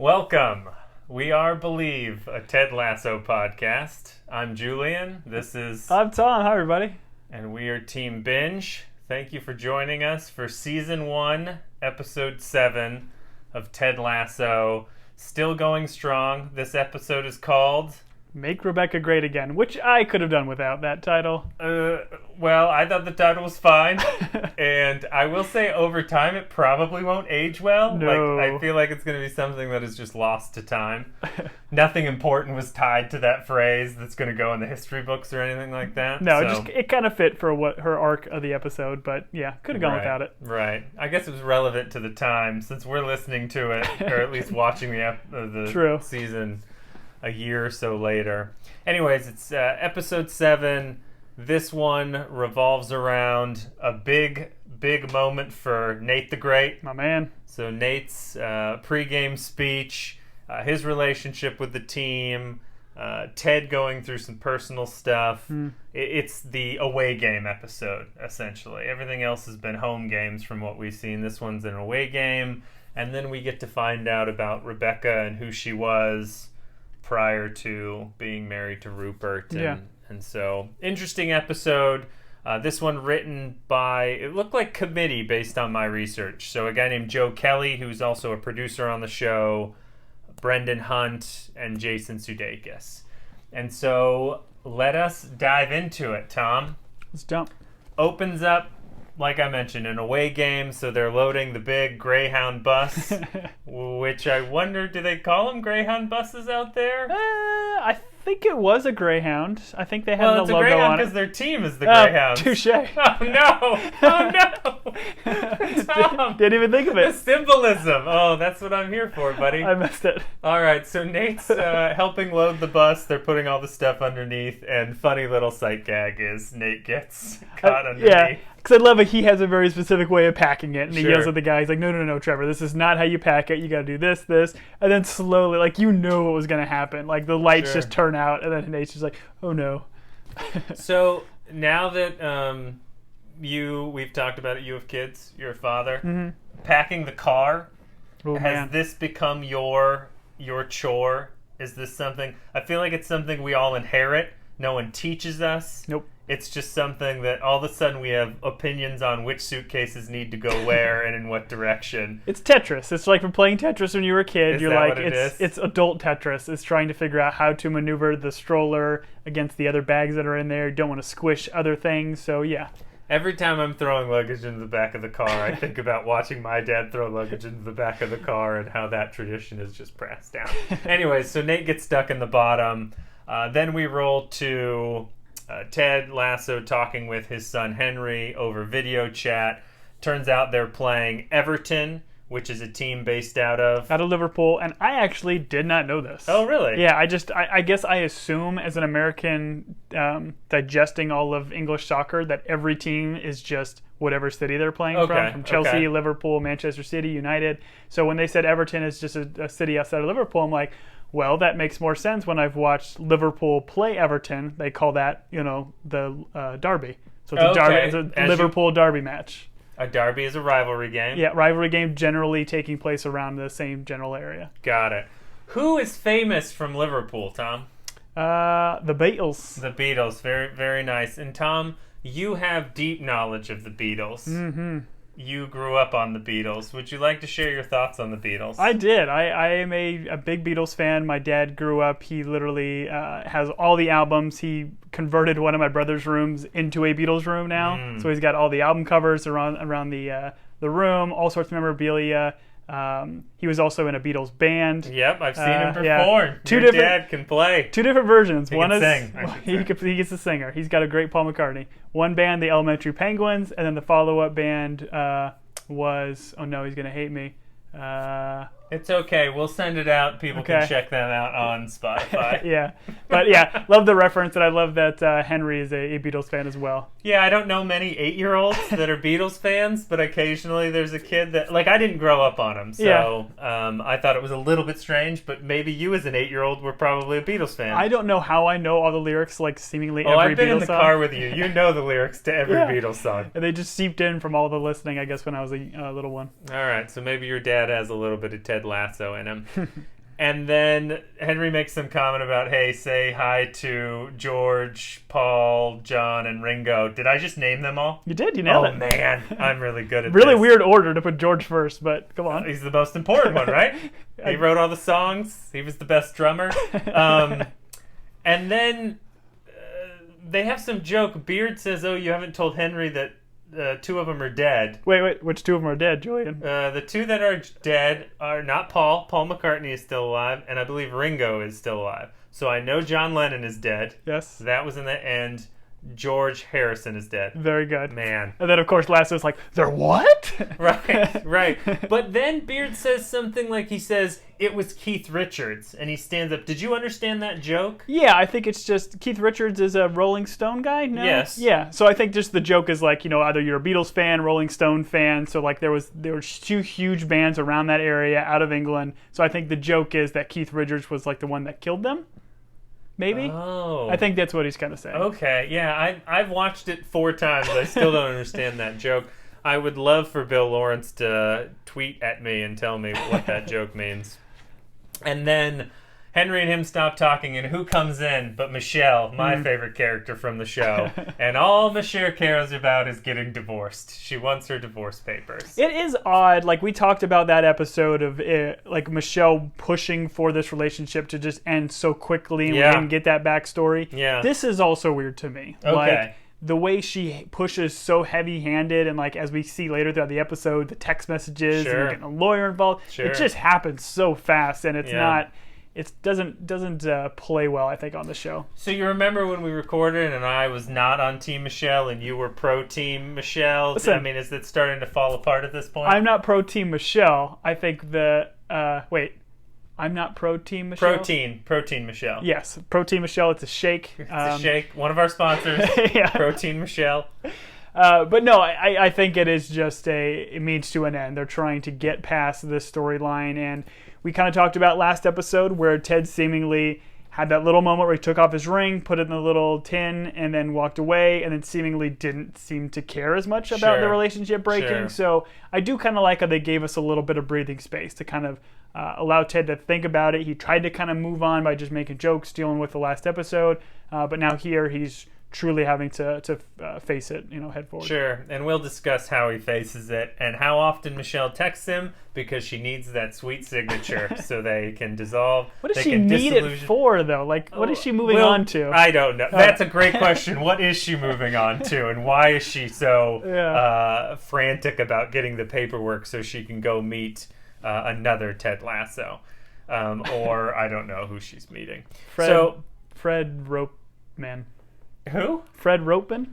Welcome. We are Believe, a Ted Lasso podcast. I'm Julian. This is... I'm Tom. Hi, everybody. And we are Team Binge. Thank you for joining us for Season 1, Episode 7 of Ted Lasso. Still going strong. This episode is called... Make Rebecca Great Again, which I could have done without that title. Well, I thought the title was fine. And I will say, over time, it probably won't age well. No. I feel like it's going to be something that is just lost to time. Nothing important was tied to that phrase that's going to go in the history books or anything like that. No, it kind of fit for what her arc of the episode, but yeah, could have gone without it. Right. I guess it was relevant to the time, since we're listening to it, or at least watching the True. season a year or so later. Anyways, it's episode 7. This one revolves around a big moment for Nate the Great. My man. So Nate's pregame speech, his relationship with the team, Ted going through some personal stuff. It's the away game episode, essentially. Everything else has been home games from what we've seen. This one's an away game. And then we get to find out about Rebecca and who she was prior to being married to Rupert. And so, interesting episode. This one written by, it looked like committee based on my research. So a guy named Joe Kelly, who's also a producer on the show, Brendan Hunt, and Jason Sudeikis. And so, let us dive into it, Tom. Let's jump. Opens up, like I mentioned, an away game, so they're loading the big Greyhound bus, which I wonder, do they call them Greyhound buses out there? I think it was a Greyhound. I think they had the it's logo a Greyhound on it. because their team is the Greyhounds. Touche. Oh no! Oh no! Tom, Didn't even think of the it. symbolism. Oh, that's what I'm here for, buddy. I missed it. All right, so Nate's helping load the bus. They're putting all the stuff underneath, and funny little sight gag is Nate gets caught underneath. Yeah, because I love it. He has a very specific way of packing it, and he Sure. yells at the guy. He's like, no, Trevor, this is not how you pack it. You got to do this, and then slowly, like, you know what was going to happen. Like, the lights Sure. just turn out, and then Nate's just like, oh no. So now that we've talked about it, you have kids, you're a father, packing the car, Oh, has man. this become your chore? Is this something, I feel like it's something we all inherit. No one teaches us. Nope. It's just something that all of a sudden we have opinions on which suitcases need to go where and in what direction. It's Tetris. It's like from playing Tetris when you were a kid. Is You're that like, what it is? it's adult Tetris. It's trying to figure out how to maneuver the stroller against the other bags that are in there. You don't want to squish other things. So yeah. Every time I'm throwing luggage into the back of the car, I think about watching my dad throw luggage into the back of the car and how that tradition is just passed down. Anyways, so Nate gets stuck in the bottom. Then we roll to Ted Lasso talking with his son Henry over video chat. Turns out they're playing Everton, which is a team based out of Liverpool, and I actually did not know this. Oh, really? Yeah, I guess I assume as an American digesting all of English soccer that every team is just whatever city they're playing from Chelsea, Liverpool, Manchester City, United. So when they said Everton is just a city outside of Liverpool, I'm like, well, that makes more sense when I've watched Liverpool play Everton. They call that, the derby. So it's a derby. It's a Liverpool derby match. A derby is a rivalry game. Yeah, rivalry game generally taking place around the same general area. Got it. Who is famous from Liverpool, Tom? The Beatles. The Beatles. Very, very nice. And Tom, you have deep knowledge of the Beatles. Mm-hmm. You grew up on the Beatles. Would you like to share your thoughts on the Beatles? I did. I am a big Beatles fan. My dad grew up. He literally has all the albums. He converted one of my brother's rooms into a Beatles room now. So he's got all the album covers around the room, all sorts of memorabilia. He was also in a Beatles band. Yep, I've seen him perform. Yeah. Your dad can play. Two different versions. He One can is sing, he gets a singer. He's got a great Paul McCartney. One band, the Elementary Penguins, and then the follow-up band was, oh no, he's gonna hate me. It's okay. We'll send it out. People can check them out on Spotify. Yeah. But yeah, love the reference, and I love that Henry is a Beatles fan as well. Yeah, I don't know many 8-year-olds that are Beatles fans, but occasionally there's a kid that, like, I didn't grow up on them, so I thought it was a little bit strange, but maybe you as an 8-year-old were probably a Beatles fan. I don't know how I know all the lyrics, like seemingly every Beatles song. I've been in the car with you. You know the lyrics to every Beatles song. And they just seeped in from all the listening, I guess, when I was a little one. All right, so maybe your dad has a little bit of Ted Lasso in him. And then Henry makes some comment about, hey, say hi to George, Paul, John, and Ringo. Did I just name them all? You did. You nailed it. Oh, man. I'm really good at Really this. weird order to put George first, but come on. He's the most important one, right? He wrote all the songs. He was the best drummer. And then they have some joke. Beard says, oh, you haven't told Henry that two of them are dead. Wait, which two of them are dead, Julian? The two that are dead are not Paul. Paul McCartney is still alive, and I believe Ringo is still alive. So I know John Lennon is dead. Yes. That was in the end. George Harrison is dead. Very good. Man. And then, of course, Lasso's like, they're what? Right. But then Beard says something like, he says, it was Keith Richards, and he stands up. Did you understand that joke? Yeah, I think it's just, Keith Richards is a Rolling Stone guy, no? Yes. Yeah, so I think just the joke is like, either you're a Beatles fan, Rolling Stone fan, so like there were two huge bands around that area out of England, so I think the joke is that Keith Richards was like the one that killed them. Maybe? Oh. I think that's what he's kind of saying. Okay, yeah, I've watched it 4 times. I still don't understand that joke. I would love for Bill Lawrence to tweet at me and tell me what that joke means. And then Henry and him stop talking, and who comes in but Michelle, my favorite character from the show. And all Michelle cares about is getting divorced. She wants her divorce papers. It is odd. Like, we talked about that episode of like Michelle pushing for this relationship to just end so quickly and we didn't get that backstory. Yeah. This is also weird to me. Okay. Like, the way she pushes so heavy-handed, and like as we see later throughout the episode, the text messages and getting a lawyer involved, it just happens so fast, and it's not... It doesn't play well, I think, on the show. So you remember when we recorded and I was not on Team Michelle and you were pro Team Michelle? Listen, I mean, is it starting to fall apart at this point? I'm not pro Team Michelle. I think I'm not pro Team Michelle. Protein Michelle. Yes, pro Team Michelle. It's a shake. It's a shake. One of our sponsors. Protein Michelle. But no, I think it is just a means to an end. They're trying to get past this storyline, and we kind of talked about last episode where Ted seemingly had that little moment where he took off his ring, put it in a little tin, and then walked away, and then seemingly didn't seem to care as much about the relationship breaking. Sure. So I do kind of like how they gave us a little bit of breathing space to kind of allow Ted to think about it. He tried to kind of move on by just making jokes, dealing with the last episode, but now here he's truly having to face it, head forward. Sure, and we'll discuss how he faces it and how often Michelle texts him because she needs that sweet signature so they can dissolve. What does she need it for, though? Like, what is she moving on to? I don't know. That's a great question. What is she moving on to, and why is she so frantic about getting the paperwork so she can go meet another Ted Lasso? Or I don't know who she's meeting. Fred Ropeman. Who? Fred Ropeman?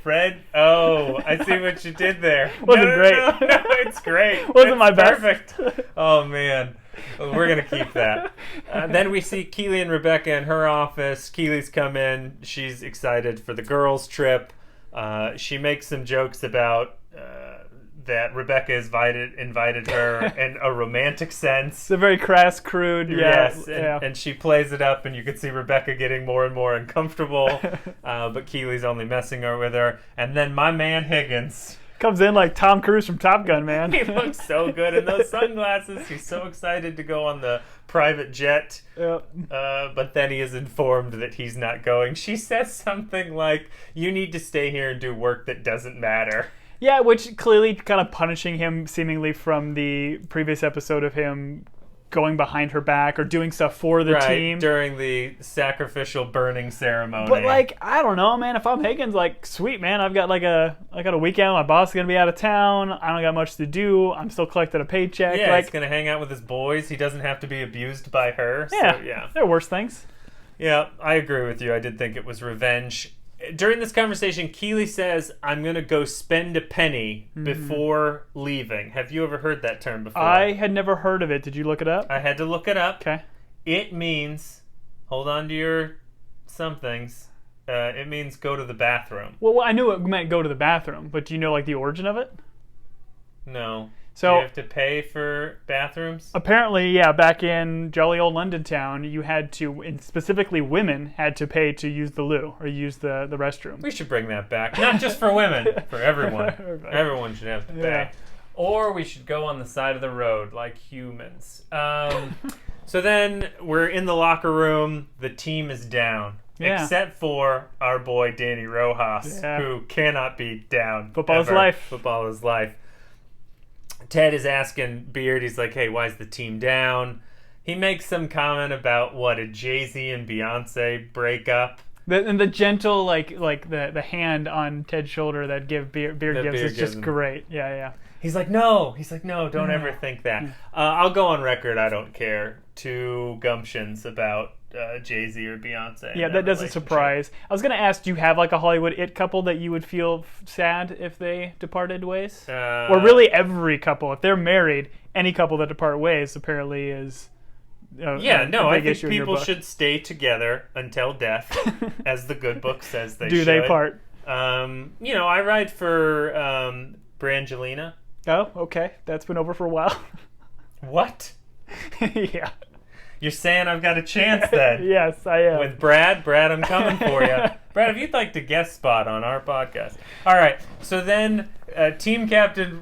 Fred? Oh, I see what you did there. Wasn't great. No, it's great. Wasn't my best. Perfect. Oh, man. Well, we're going to keep that. Then we see Keely and Rebecca in her office. Keely's come in. She's excited for the girls' trip. She makes some jokes about that Rebecca has invited her in a romantic sense. It's a very crass, crude. Yes, and she plays it up, and you can see Rebecca getting more and more uncomfortable, but Keely's only messing with her. And then my man Higgins comes in like Tom Cruise from Top Gun, man. He looks so good in those sunglasses. He's so excited to go on the private jet, but then he is informed that he's not going. She says something like, "You need to stay here and do work that doesn't matter." Yeah, which clearly kind of punishing him seemingly from the previous episode of him going behind her back or doing stuff for the team. During the sacrificial burning ceremony. But like, I don't know, man. If I'm Higgins, like, sweet, man, I got a weekend. My boss is going to be out of town. I don't got much to do. I'm still collecting a paycheck. Yeah, like, he's going to hang out with his boys. He doesn't have to be abused by her. Yeah, so, yeah. There are worse things. Yeah, I agree with you. I did think it was revenge. During this conversation, Keely says, "I'm going to go spend a penny before leaving." Have you ever heard that term before? I had never heard of it. Did you look it up? I had to look it up. Okay. It means, hold on to your somethings, it means go to the bathroom. Well, I knew it meant go to the bathroom, but do you know like the origin of it? No. So, do you have to pay for bathrooms? Apparently, yeah, back in jolly old London town, you had to, and specifically women, had to pay to use the loo or use the restroom. We should bring that back. Not just for women, for everyone. Everyone should have to pay. Or we should go on the side of the road like humans. So then we're in the locker room. The team is down. Yeah. Except for our boy Danny Rojas, who cannot be down. Football is life. Football is life. Ted is asking Beard, he's like, hey, why is the team down? He makes some comment about, a Jay-Z and Beyonce breakup. And the gentle, like the hand on Ted's shoulder that Beard gives is just great. Yeah. He's like, no, don't ever think that. I'll go on record, I don't care. 2 gumptions about Jay-Z or Beyonce. Yeah, that doesn't surprise. I was going to ask, do you have like a Hollywood it couple that you would feel sad if they departed ways? Or really every couple. If they're married, any couple that depart ways apparently is... I think people should stay together until death, as the good book says they should. Do they part? I ride for Brangelina. Oh, okay. That's been over for a while. What? Yeah. You're saying I've got a chance then? Yes, I am. With Brad, I'm coming for you. Brad, if you'd like to guest spot on our podcast. All right, so then team captain,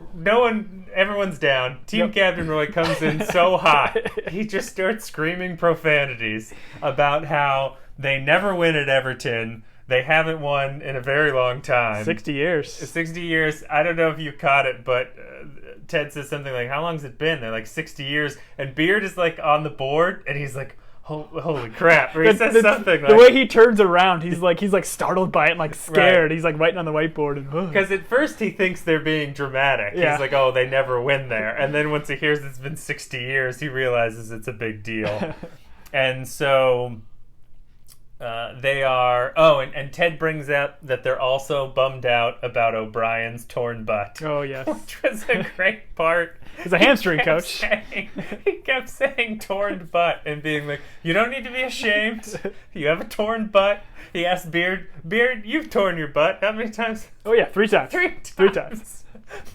everyone's down. Team captain Roy comes in so hot. He just starts screaming profanities about how they never win at Everton. They haven't won in a very long time. 60 years. 60 years. I don't know if you caught it, but Ted says something like, how long's it been? They're like 60 years. And Beard is like on the board, and he's like, holy crap. Or he says something like... The way he turns around, he's like startled by it and like scared. Right. He's like writing on the whiteboard. Because at first he thinks they're being dramatic. Yeah. He's like, they never win there. And then once he hears it's been 60 years, he realizes it's a big deal. And so... they are... and Ted brings up that they're also bummed out about O'Brien's torn butt. Oh, yes. Which was a great part. He's a hamstring coach. He kept saying torn butt and being like, you don't need to be ashamed. You have a torn butt. He asked Beard, you've torn your butt. How many times? Oh, yeah, 3 times. 3 times.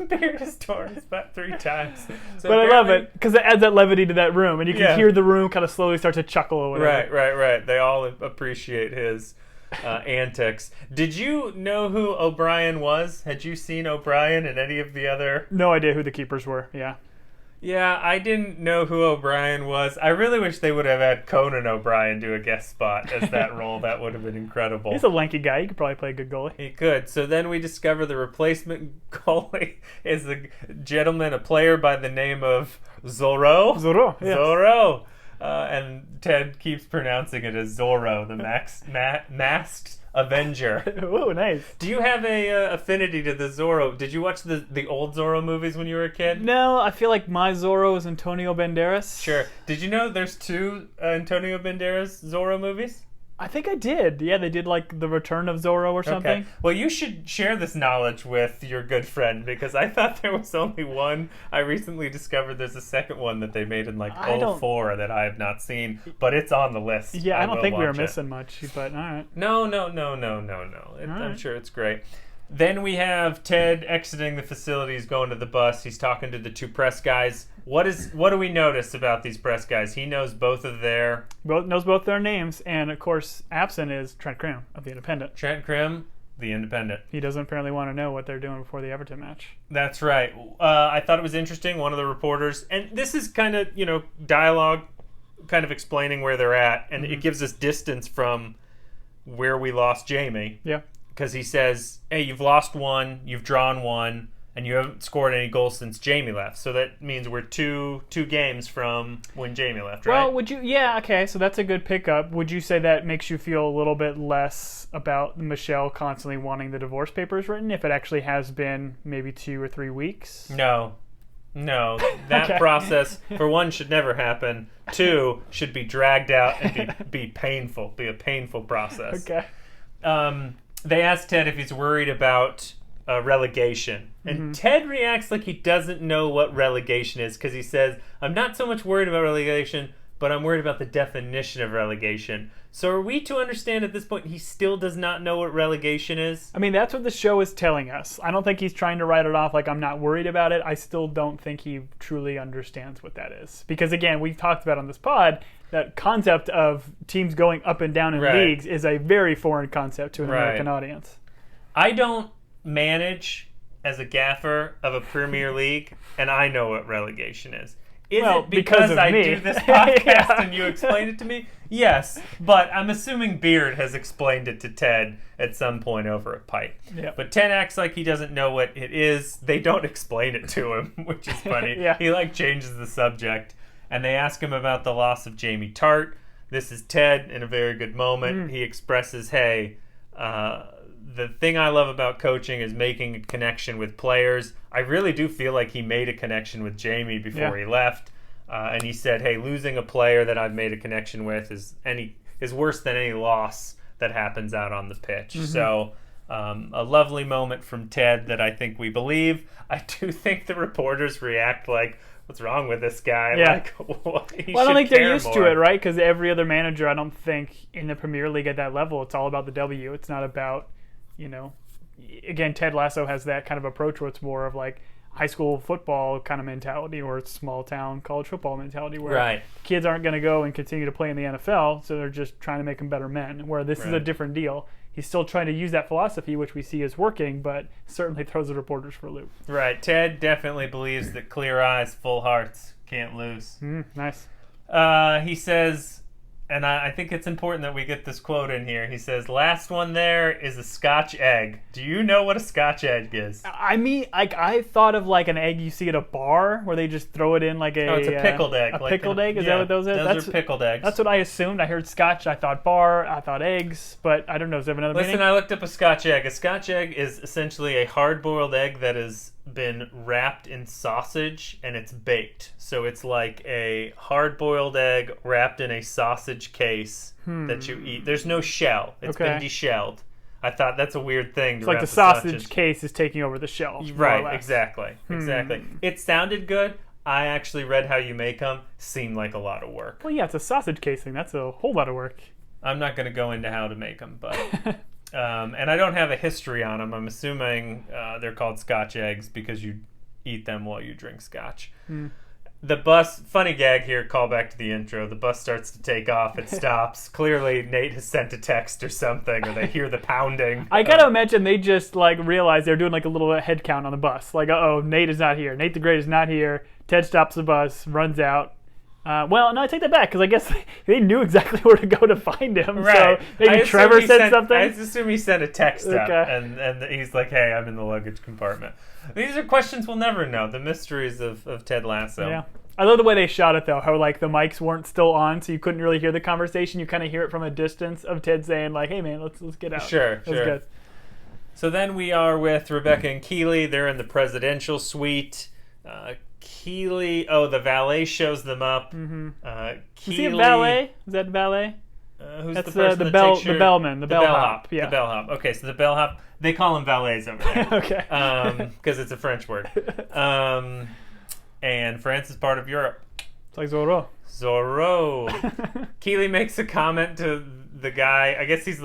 Beard has torn his butt 3 times. So but I love it because it adds that levity to that room, and you can hear the room kind of slowly start to chuckle or whatever. Right. They all appreciate his antics. Did you know who O'Brien was? Had you seen O'Brien in any of the other... No idea who the keepers were, yeah. Yeah, I didn't know who O'Brien was. I really wish they would have had Conan O'Brien do a guest spot as that role. That would have been incredible. He's a lanky guy. He could probably play a good goalie. He could. So then we discover the replacement goalie is a player by the name of Zorro. Zorro, yes. Zorro. And Ted keeps pronouncing it as Zorro, the masked Avenger. Oh, nice. Do you have a affinity to the Zorro? Did you watch the old Zorro movies when you were a kid? No, I feel like my Zorro is Antonio Banderas. Sure. Did you know there's 2 Antonio Banderas Zorro movies? I think I did. Yeah, they did like The Return of Zorro or something. Okay. Well, you should share this knowledge with your good friend because I thought there was only one. I recently discovered there's a second one that they made in like 2004 that I have not seen, but it's on the list. Yeah, I don't think we were missing much, but all right. No. I'm sure it's great. Then we have Ted exiting the facilities, going to the bus. He's talking to the 2 press guys. What do we notice about these press guys? He knows both their names, and of course, absent is Trent Krim of the Independent. Trent Krim, the Independent. He doesn't apparently want to know what they're doing before the Everton match. That's right. I thought it was interesting. One of the reporters, and this is kind of dialogue, kind of explaining where they're at, and it gives us distance from where we lost Jamie. Yeah. Because he says, hey, you've lost 1, you've drawn 1, and you haven't scored any goals since Jamie left. So that means we're two games from when Jamie left, right? Well, okay, so that's a good pickup. Would you say that makes you feel a little bit less about Michelle constantly wanting the divorce papers written if it actually has been maybe 2 or 3 weeks? No. That process, for 1, should never happen. 2, should be dragged out and be painful, be a painful process. Okay. They asked Ted if he's worried about relegation. And Ted reacts like he doesn't know what relegation is because he says, I'm not so much worried about relegation, but I'm worried about the definition of relegation. So are we to understand at this point he still does not know what relegation is? I mean, that's what the show is telling us. I don't think he's trying to write it off like I'm not worried about it. I still don't think he truly understands what that is. Because again, we've talked about on this pod, that concept of teams going up and down in leagues is a very foreign concept to an American audience. I don't manage as a gaffer of a Premier League, and I know what relegation is. Is it because I do this podcast and you explained it to me? Yes, but I'm assuming Beard has explained it to Ted at some point over a pipe. Yeah. But Ted acts like he doesn't know what it is. They don't explain it to him, which is funny. Yeah. He changes the subject, and they ask him about the loss of Jamie Tart. This is Ted in a very good moment. He expresses, hey, the thing I love about coaching is making a connection with players. I really do feel like he made a connection with Jamie before he left. And he said, hey, losing a player that I've made a connection with is worse than any loss that happens out on the pitch. So a lovely moment from Ted that I think we believe. I do think the reporters react like, what's wrong with this guy? Yeah. Well, I don't think they're used to it, right? Because every other manager, I don't think, in the Premier League at that level, it's all about the W. It's not about, again, Ted Lasso has that kind of approach where it's more of like high school football kind of mentality or small town college football mentality where kids aren't going to go and continue to play in the NFL, so they're just trying to make them better men, where this is a different deal. He's still trying to use that philosophy, which we see is working, but certainly throws the reporters for a loop. Right. Ted definitely believes that clear eyes, full hearts can't lose. Nice. He says, and I think it's important that we get this quote in here. He says, last one there is a Scotch egg. Do you know what a Scotch egg is? I mean, I thought of like an egg you see at a bar where they just throw it in like a... Oh, it's a pickled egg. A pickled egg? Is that what those are? Those are pickled eggs. That's what I assumed. I heard Scotch, I thought bar, I thought eggs, but I don't know. Does it have another meaning? Listen, I looked up a Scotch egg. A Scotch egg is essentially a hard-boiled egg that has been wrapped in sausage and it's baked. So it's like a hard-boiled egg wrapped in a sausage case that you eat. There's no shell. It's been deshelled. I thought that's a weird thing. It's like the sausage case is taking over the shell. Right, exactly. It sounded good. I actually read how you make them. Seemed like a lot of work. Well, yeah, it's a sausage casing. That's a whole lot of work. I'm not going to go into how to make them, but... and I don't have a history on them. I'm assuming they're called Scotch eggs because you eat them while you drink Scotch. The bus, funny gag here, call back to the intro. The bus starts to take off. It stops. Clearly, Nate has sent a text or something, or they hear the pounding. I gotta imagine they just realize they're doing like a little head count on the bus. Like, Nate is not here. Nate the Great is not here. Ted stops the bus, runs out. Well, no, I take that back because I guess they knew exactly where to go to find him. Right. So maybe Trevor said something. I assume he sent a text up, and he's like, "Hey, I'm in the luggage compartment." These are questions we'll never know. The mysteries of Ted Lasso. Yeah. I love the way they shot it though. How the mics weren't still on, so you couldn't really hear the conversation. You kind of hear it from a distance of Ted saying like, "Hey, man, let's get out." Sure. Good. So then we are with Rebecca and Keeley. They're in the presidential suite. Keeley, the valet shows them up. Is he a valet? Is that valet? Who's That's the person the that bellman, the bellhop. Yeah. The bellhop. Okay, so the bellhop. They call him valets over there. Okay. Because it's a French word. And France is part of Europe. It's like Zorro. Keeley makes a comment to the guy. I guess he's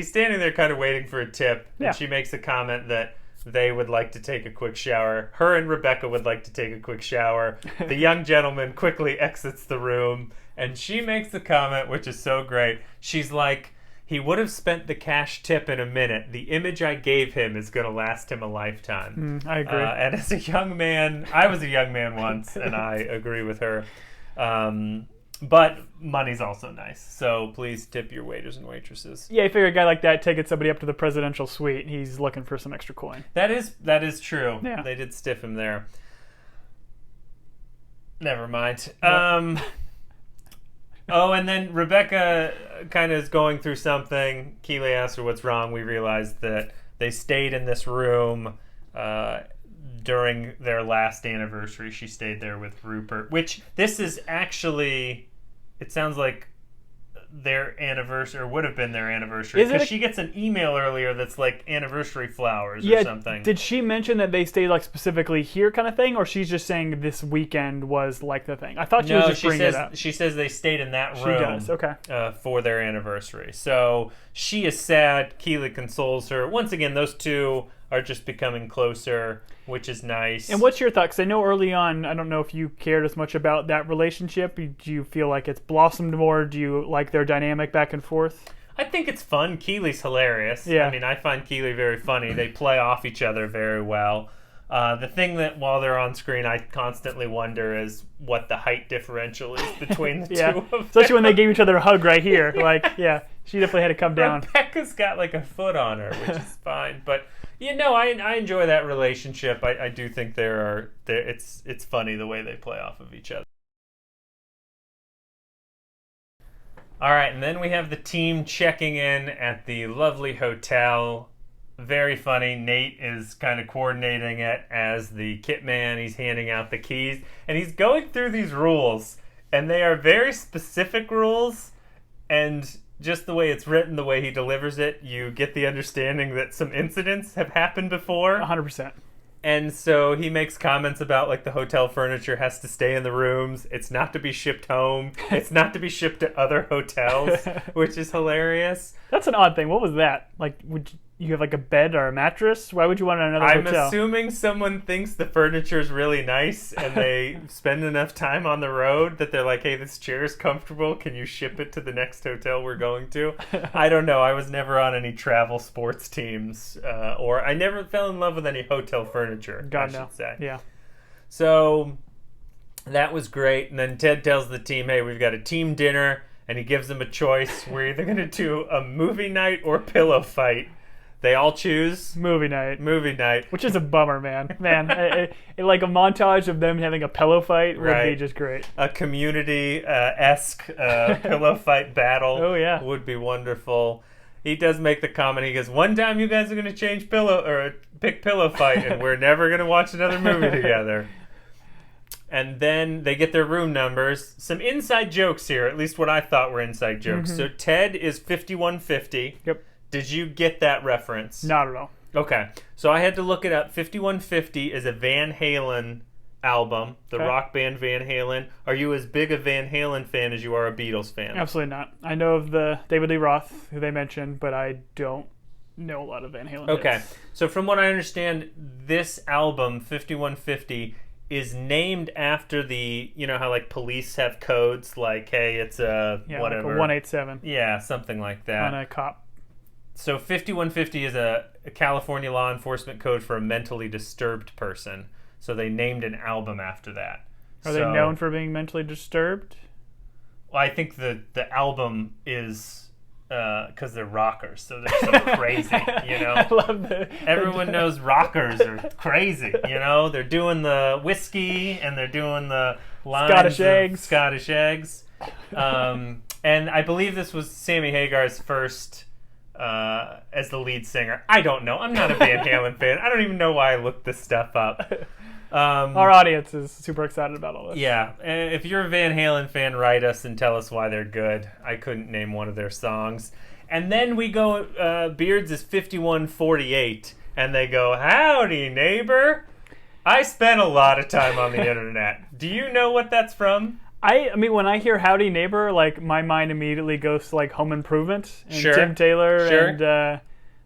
standing there kind of waiting for a tip. Yeah. And she makes a comment that they would like to take a quick shower. Her and Rebecca would like to take a quick shower. The young gentleman quickly exits the room, and she makes the comment, which is so great. She's like, he would have spent the cash tip in a minute. The image I gave him is going to last him a lifetime. I agree. And as a young man, I was a young man once, and I agree with her. But money's also nice, so please tip your waiters and waitresses. Yeah, you figure a guy like that taking somebody up to the presidential suite, he's looking for some extra coin. That is true. Yeah. They did stiff him there. Never mind. Yep. And then Rebecca kind of is going through something. Keeley asks her what's wrong. We realize that they stayed in this room during their last anniversary. She stayed there with Rupert, which this is actually... It sounds like their anniversary, or would have been their anniversary, because she gets an email earlier that's like anniversary flowers or something. Did she mention that they stayed specifically here kind of thing, or she's just saying this weekend was the thing? I thought she was just bringing it up. She says they stayed in that room. She does, okay. For their anniversary. So she is sad. Keeley consoles her. Once again, those two are just becoming closer, which is nice. And what's your thought? Because I know early on, I don't know if you cared as much about that relationship. Do you feel like it's blossomed more? Do you like their dynamic back and forth? I think it's fun. Keeley's hilarious. Yeah. I mean, I find Keeley very funny. They play off each other very well. The thing that while they're on screen, I constantly wonder is what the height differential is between the two of them. Especially when they gave each other a hug right here. She definitely had to come down. Rebecca's got a foot on her, which is fine. But, I enjoy that relationship. I do think it's funny the way they play off of each other. All right, and then we have the team checking in at the lovely hotel. Very funny. Nate is kind of coordinating it as the kit man. He's handing out the keys, and he's going through these rules, and they are very specific rules, and just the way it's written, the way he delivers it, you get the understanding that some incidents have happened before. 100%. And so he makes comments about the hotel furniture has to stay in the rooms. It's not to be shipped home. It's not to be shipped to other hotels, which is hilarious. That's an odd thing. What was that? Would you have a bed or a mattress? Why would you want another hotel? I'm assuming someone thinks the furniture is really nice and they spend enough time on the road that they're like, hey, this chair is comfortable. Can you ship it to the next hotel we're going to? I don't know. I was never on any travel sports teams or I never fell in love with any hotel furniture, I should say. Yeah. So that was great. And then Ted tells the team, hey, we've got a team dinner, and he gives them a choice. We're either going to do a movie night or pillow fight. They all choose movie night, which is a bummer, man. A montage of them having a pillow fight would be just great. A community-esque pillow fight battle would be wonderful. He does make the comment. He goes, one time you guys are going to pick pillow fight, and we're never going to watch another movie together. And then they get their room numbers. Some inside jokes here, at least what I thought were inside jokes. So Ted is 5150. Yep. Did you get that reference? Not at all. Okay. So I had to look it up. 5150 is a Van Halen album, the rock band Van Halen. Are you as big a Van Halen fan as you are a Beatles fan? Absolutely not. I know of the David Lee Roth, who they mentioned, but I don't know a lot of Van Halen Okay. hits. So from what I understand, this album, 5150, is named after the, how police have codes, hey, it's a whatever. Like a 187. Yeah, something like that. On a cop. So 5150 is a California law enforcement code for a mentally disturbed person. So they named an album after that. Are they known for being mentally disturbed? Well, I think the album is because they're rockers, so they're so crazy, I love that. Everyone knows rockers are crazy, They're doing the whiskey and they're doing the lines Scottish eggs. And I believe this was Sammy Hagar's first as the lead singer. I don't know. I'm not a Van Halen fan. I don't even know why I looked this stuff up. Our audience is super excited about all this. Yeah. If you're a Van Halen fan, write us and tell us why they're good. I couldn't name one of their songs. And then we go, Beards is 5148, and they go, howdy, neighbor. I spent a lot of time on the internet. Do you know what that's from? I mean, when I hear "Howdy Neighbor," my mind immediately goes to Home Improvement and Tim Taylor and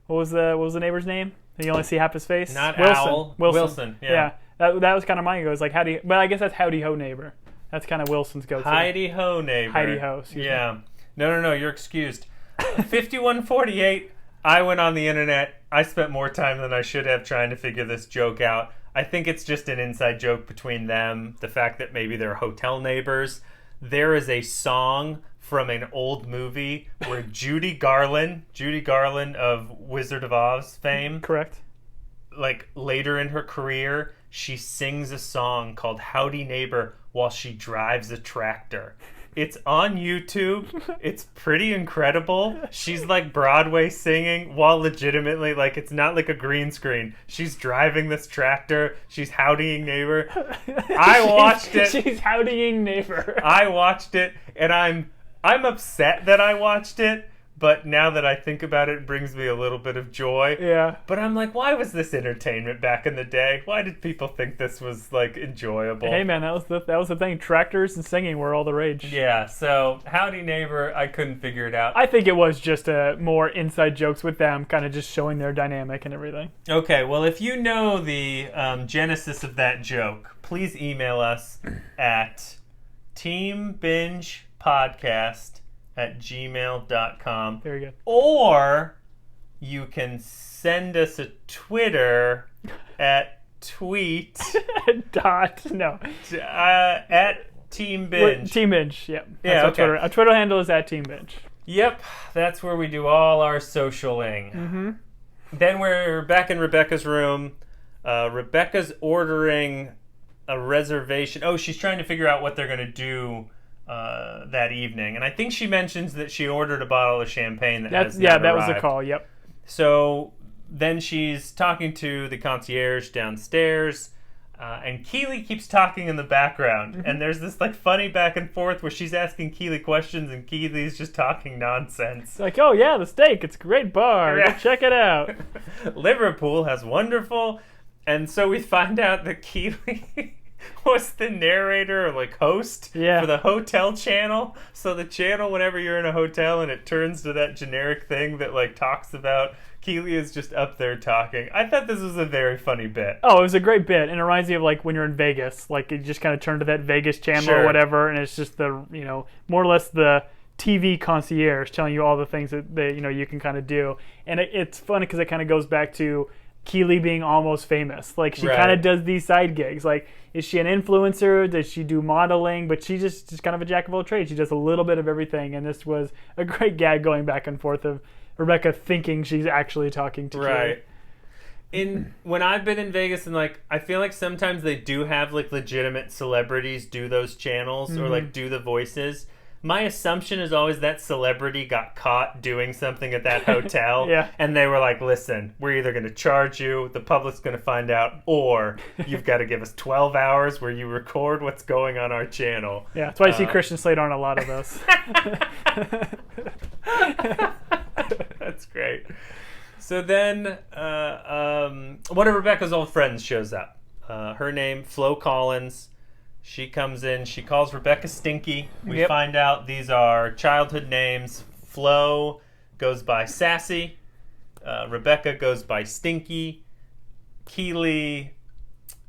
what was the neighbor's name? You only see half his face. Not Wilson. Owl. Wilson. Yeah. That was kind of mine. It goes howdy, but I guess that's "Howdy Ho Neighbor." That's kind of Wilson's go-to. Heidi Ho Neighbor. Heidi Ho. Excuse me. No. You're excused. 5148. I went on the internet. I spent more time than I should have trying to figure this joke out. I think it's just an inside joke between them, the fact that maybe they're hotel neighbors. There is a song from an old movie where Judy Garland of Wizard of Oz fame, correct, later in her career, she sings a song called Howdy Neighbor while she drives a tractor. It's on YouTube. It's pretty incredible. She's Broadway singing while legitimately, it's not a green screen. She's driving this tractor. She's howdying neighbor. I watched it. She's howdying neighbor. I watched it, and I'm upset that I watched it. But now that I think about it, it brings me a little bit of joy. Yeah. But I'm why was this entertainment back in the day? Why did people think this was enjoyable? Hey man, that was the thing. Tractors and singing were all the rage. Yeah. So Howdy Neighbor, I couldn't figure it out. I think it was just more inside jokes with them, kind of just showing their dynamic and everything. Okay. Well, if you know the genesis of that joke, please email us at teambingepodcast@gmail.com. Very good. Or you can send us a Twitter at tweet no at Team Binge. Team Binge, yep. Yeah, okay. Our Twitter handle is at Team Binge. Yep, that's where we do all our socialing. Mm-hmm. Then we're back in Rebecca's room. Rebecca's ordering a reservation. Oh, she's trying to figure out what they're going to do that evening. And I think she mentions that she ordered a bottle of champagne that has not that arrived. was the call, yep. So then she's talking to the concierge downstairs. And Keely keeps talking in the background. Mm-hmm. And there's this like funny back and forth where she's asking Keely questions and Keely's just talking nonsense. It's like, oh yeah, the steak, it's a great bar. Yeah. Go check it out. Liverpool has wonderful. And so we find out that Keely was the narrator or like host for the hotel channel. So the channel, whenever you're in a hotel and it turns to that generic thing that like talks about, Keely is just up there talking. I thought this was a very funny bit. Oh, it was a great bit. And it reminds me of like when you're in Vegas, like you just kind of turn to that Vegas channel or whatever. And it's just the, more or less the TV concierge telling you all the things that you can kind of do. And it's funny because it kind of goes back to Keely being almost famous. Like she kind of does these side gigs. Like, is she an influencer? Does she do modeling? But she's just kind of a jack of all trades. She does a little bit of everything. And this was a great gag going back and forth of Rebecca thinking she's actually talking to Keely. When I've been in Vegas, and like I feel like sometimes they do have like legitimate celebrities do those channels or like do the voices. My assumption is always that celebrity got caught doing something at that hotel. And they were like, listen, we're either going to charge you, the public's going to find out, or you've got to give us 12 hours where you record what's going on our channel. Yeah, that's why you see Christian Slater on a lot of those. That's great. So then one of Rebecca's old friends shows up. Her name, Flo Collins. She comes in. She calls Rebecca Stinky. We find out these are childhood names. Flo goes by Sassy. Rebecca goes by Stinky. Keely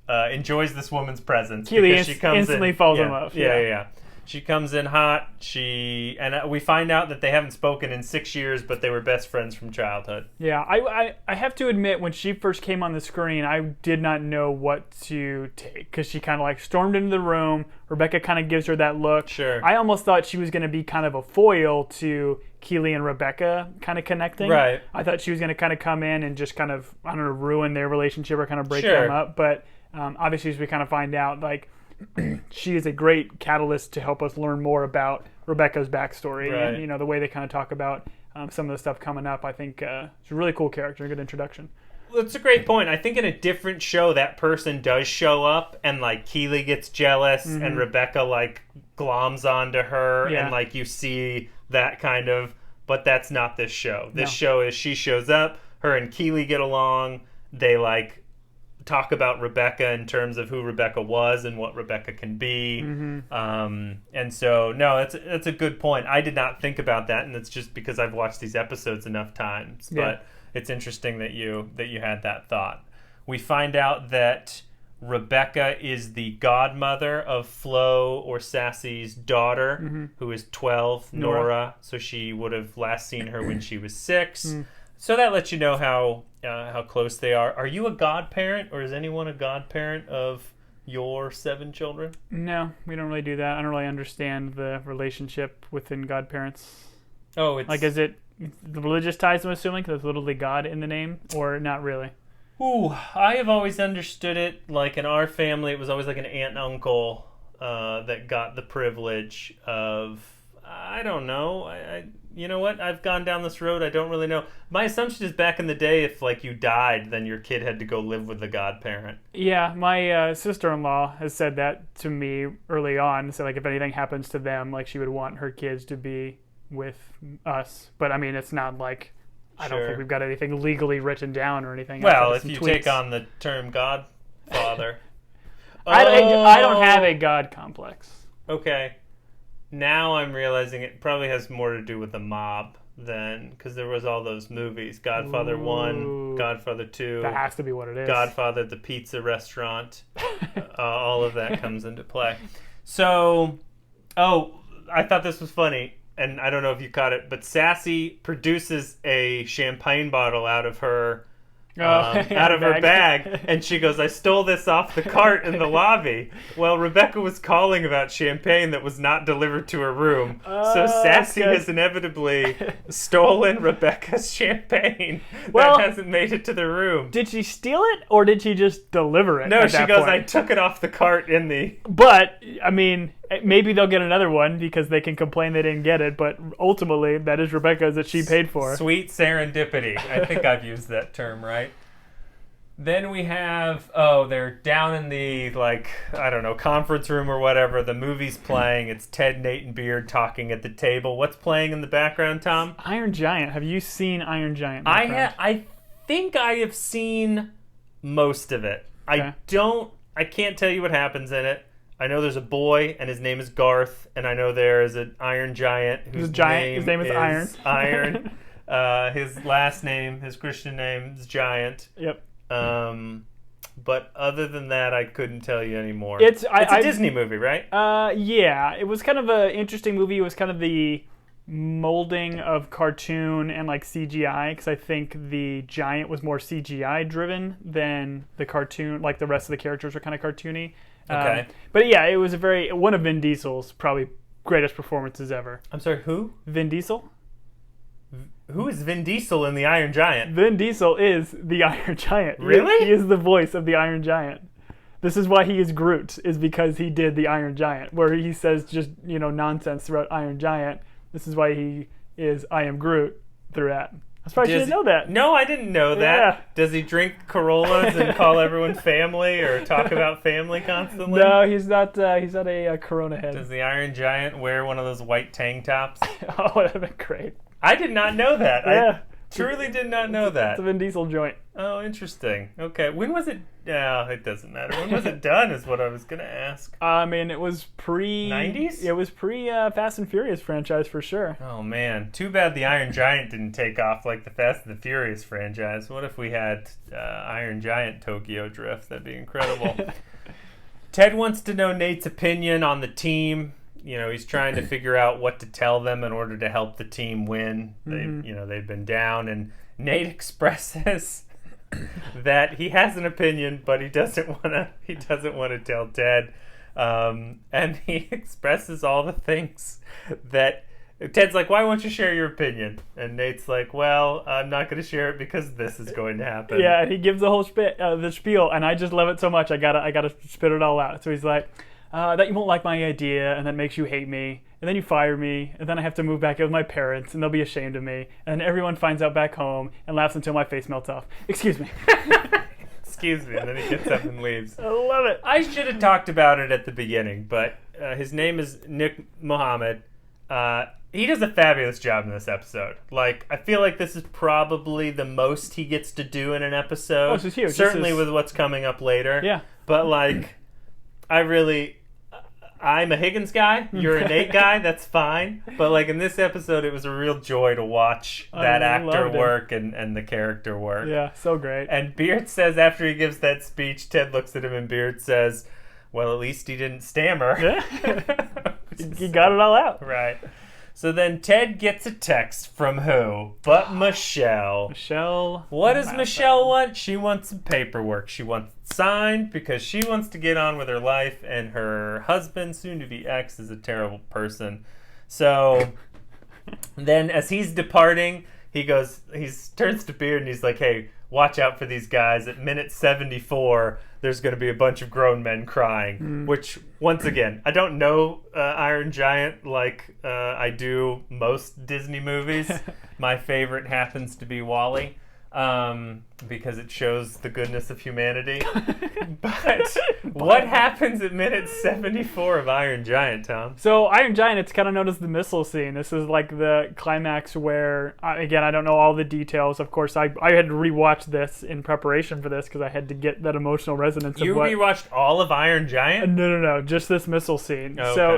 enjoys this woman's presence. Keely she comes instantly falls in love. Yeah. She comes in hot. We find out that they haven't spoken in 6 years, but they were best friends from childhood. Yeah, I have to admit, when she first came on the screen, I did not know what to take because she kind of like stormed into the room. Rebecca kind of gives her that look. Sure. I almost thought she was going to be kind of a foil to Keely and Rebecca kind of connecting. Right. I thought she was going to kind of come in and just kind of, I don't know, ruin their relationship or kind of break them up. But obviously, as we kind of find out, like, she is a great catalyst to help us learn more about Rebecca's backstory and the way they kind of talk about some of the stuff coming up. I think it's a really cool character, a good introduction. Well, that's a great point. I think in a different show that person does show up and like Keely gets jealous and Rebecca like gloms onto her and like you see that kind of, but that's not this show. This show is she shows up, her and Keely get along, they like talk about Rebecca in terms of who Rebecca was and what Rebecca can be. And so, no, that's a good point. I did not think about that, and it's just because I've watched these episodes enough times. But it's interesting that you had that thought. We find out that Rebecca is the godmother of Flo or Sassy's daughter, who is 12, Nora. So she would have last seen her when she was 6. So that lets you know how close they are. Are you a godparent, or is anyone a godparent of your 7 children? No, we don't really do that. I don't really understand the relationship within godparents. Oh, it's... Like, is it the religious ties, I'm assuming, because there's literally God in the name, or not really? Ooh, I have always understood it, like in our family, it was always like an aunt and uncle that got the privilege of... I don't know. You know what? I've gone down this road. I don't really know. My assumption is back in the day, if like you died, then your kid had to go live with the godparent. Yeah, my sister-in-law has said that to me early on. So like if anything happens to them, like she would want her kids to be with us. But I mean, it's not like I don't think we've got anything legally written down or anything. Well, if you take on the term godfather. I don't have a god complex. Okay. Now I'm realizing it probably has more to do with the mob than, because there was all those movies, Godfather 1, Godfather 2. That has to be what it is. Godfather, the pizza restaurant. All of that comes into play. So, I thought this was funny, and I don't know if you caught it, but Sassy produces a champagne bottle out of her out of her bag, and she goes, "I stole this off the cart in the lobby." Well, Rebecca was calling about champagne that was not delivered to her room, so Sassy has inevitably stolen Rebecca's champagne that hasn't made it to the room. Did she steal it, or did she just deliver it? No, she goes, "I took it off the cart in the..." But, I mean, maybe they'll get another one because they can complain they didn't get it, but ultimately, that is Rebecca's that she paid for. Sweet serendipity. I think I've used that term, right? Then we have, they're down in the, conference room or whatever. The movie's playing. It's Ted, Nate, and Beard talking at the table. What's playing in the background, Tom? Iron Giant. Have you seen Iron Giant? I think I have seen most of it. Okay. I can't tell you what happens in it. I know there's a boy, and his name is Garth, and I know there is an Iron Giant his name is Iron. Iron. His last name, his Christian name is Giant. Yep. But other than that, I couldn't tell you anymore. It's a Disney movie, right? Yeah. It was kind of an interesting movie. It was kind of the molding of cartoon and CGI, because I think the Giant was more CGI driven than the cartoon. Like the rest of the characters were kind of cartoony. Okay. But yeah, it was one of Vin Diesel's probably greatest performances ever. I'm sorry, who? Vin Diesel. Who is Vin Diesel in the Iron Giant? Vin Diesel is the Iron Giant. Really? He is the voice of the Iron Giant. This is why he is Groot, is because he did the Iron Giant, where he says just, nonsense throughout Iron Giant. This is why he is I Am Groot throughout. I surprised you didn't know that. No, I didn't know that. Yeah. Does he drink Corollas and call everyone family or talk about family constantly? No, he's not a Corona head. Does the Iron Giant wear one of those white tank tops? Oh, that would have been great. I did not know that. Yeah. I truly did not know that. It's a Vin Diesel joint. Oh, interesting. Okay. When was it? No, it doesn't matter. When was it done is what I was going to ask. It was pre... 90s? It was pre Fast and Furious franchise for sure. Oh, man. Too bad the Iron Giant didn't take off like the Fast and the Furious franchise. What if we had Iron Giant Tokyo Drift? That'd be incredible. Ted wants to know Nate's opinion on the team. He's trying to figure out what to tell them in order to help the team win. They've been down, and Nate expresses that he has an opinion, but he doesn't want to tell Ted. And he expresses all the things that Ted's like, "Why won't you share your opinion?" And Nate's like, "Well, I'm not going to share it because this is going to happen." Yeah, and he gives the whole the spiel, and I just love it so much. I gotta spit it all out. So he's like, that you won't like my idea, and that makes you hate me, and then you fire me, and then I have to move back in with my parents, and they'll be ashamed of me, and then everyone finds out back home and laughs until my face melts off. Excuse me. Excuse me, and then he gets up and leaves. I love it. I should have talked about it at the beginning, but his name is Nick Mohammed. He does a fabulous job in this episode. I feel like this is probably the most he gets to do in an episode. Oh, this is huge. Certainly with what's coming up later. Yeah. But, I'm a Higgins guy. You're a Nate guy. That's fine. But in this episode, it was a real joy to watch that actor work and the character work. Yeah, so great. And Beard says after he gives that speech, Ted looks at him and Beard says, "Well, at least he didn't stammer." Yeah. He got it all out. Right. So then Ted gets a text from who? But Michelle. Michelle. What does Michelle want? She wants some paperwork. She wants it signed because she wants to get on with her life, and her husband, soon-to-be ex, is a terrible person. So then as he's departing, he turns to Beard and he's like, "Hey, watch out for these guys. At minute 74, there's going to be a bunch of grown men crying." Which, once again, I don't know Iron Giant like I do most Disney movies. My favorite happens to be WALL-E. Because it shows the goodness of humanity. But what happens at minute 74 of Iron Giant, Tom? So Iron Giant, it's kind of known as the missile scene. This is the climax where, again, I don't know all the details. Of course, I had to rewatch this in preparation for this because I had to get that emotional resonance. You rewatched all of Iron Giant? No, just this missile scene. Okay. So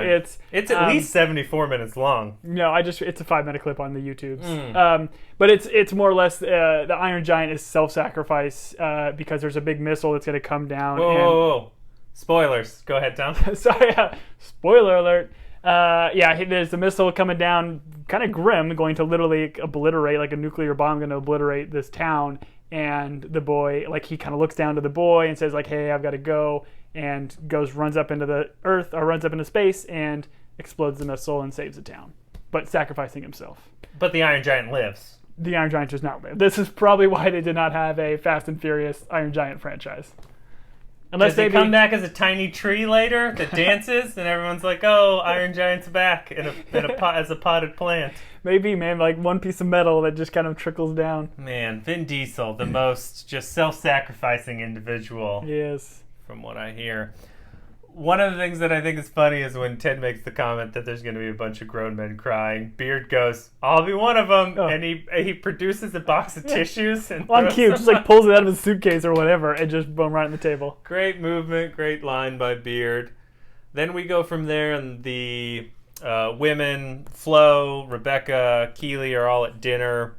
it's at least 74 minutes long. No, it's a 5-minute clip on the YouTubes. But it's more or less the Iron Giant is self-sacrifice because there's a big missile that's going to come down. Whoa. Spoilers. Go ahead, Tom. Sorry, spoiler alert. There's a missile coming down, kind of grim, going to literally obliterate, like a nuclear bomb going to obliterate this town. and the boy, like, he kind of looks down to the boy and says, like, hey, I've got to go, and runs up into the earth, or runs up into space, and explodes the missile and saves the town, but sacrificing himself. But the Iron Giant lives. The Iron Giant does not live. This is probably why they did not have a Fast and Furious Iron Giant franchise. Does he come back as a tiny tree later that dances, and everyone's like, "Oh, Iron Giant's back in a pot as a potted plant." Maybe, man, like one piece of metal that just kind of trickles down. Man, Vin Diesel, the most just self-sacrificing individual. Yes. From what I hear. One of the things that I think is funny is when Ted makes the comment that there's going to be a bunch of grown men crying. Beard goes, "I'll be one of them," and he produces a box of tissues and on cue, just like pulls it out of his suitcase or whatever, and just boom, right on the table. Great movement, great line by Beard. Then we go from there, and the women, Flo, Rebecca, Keeley, are all at dinner.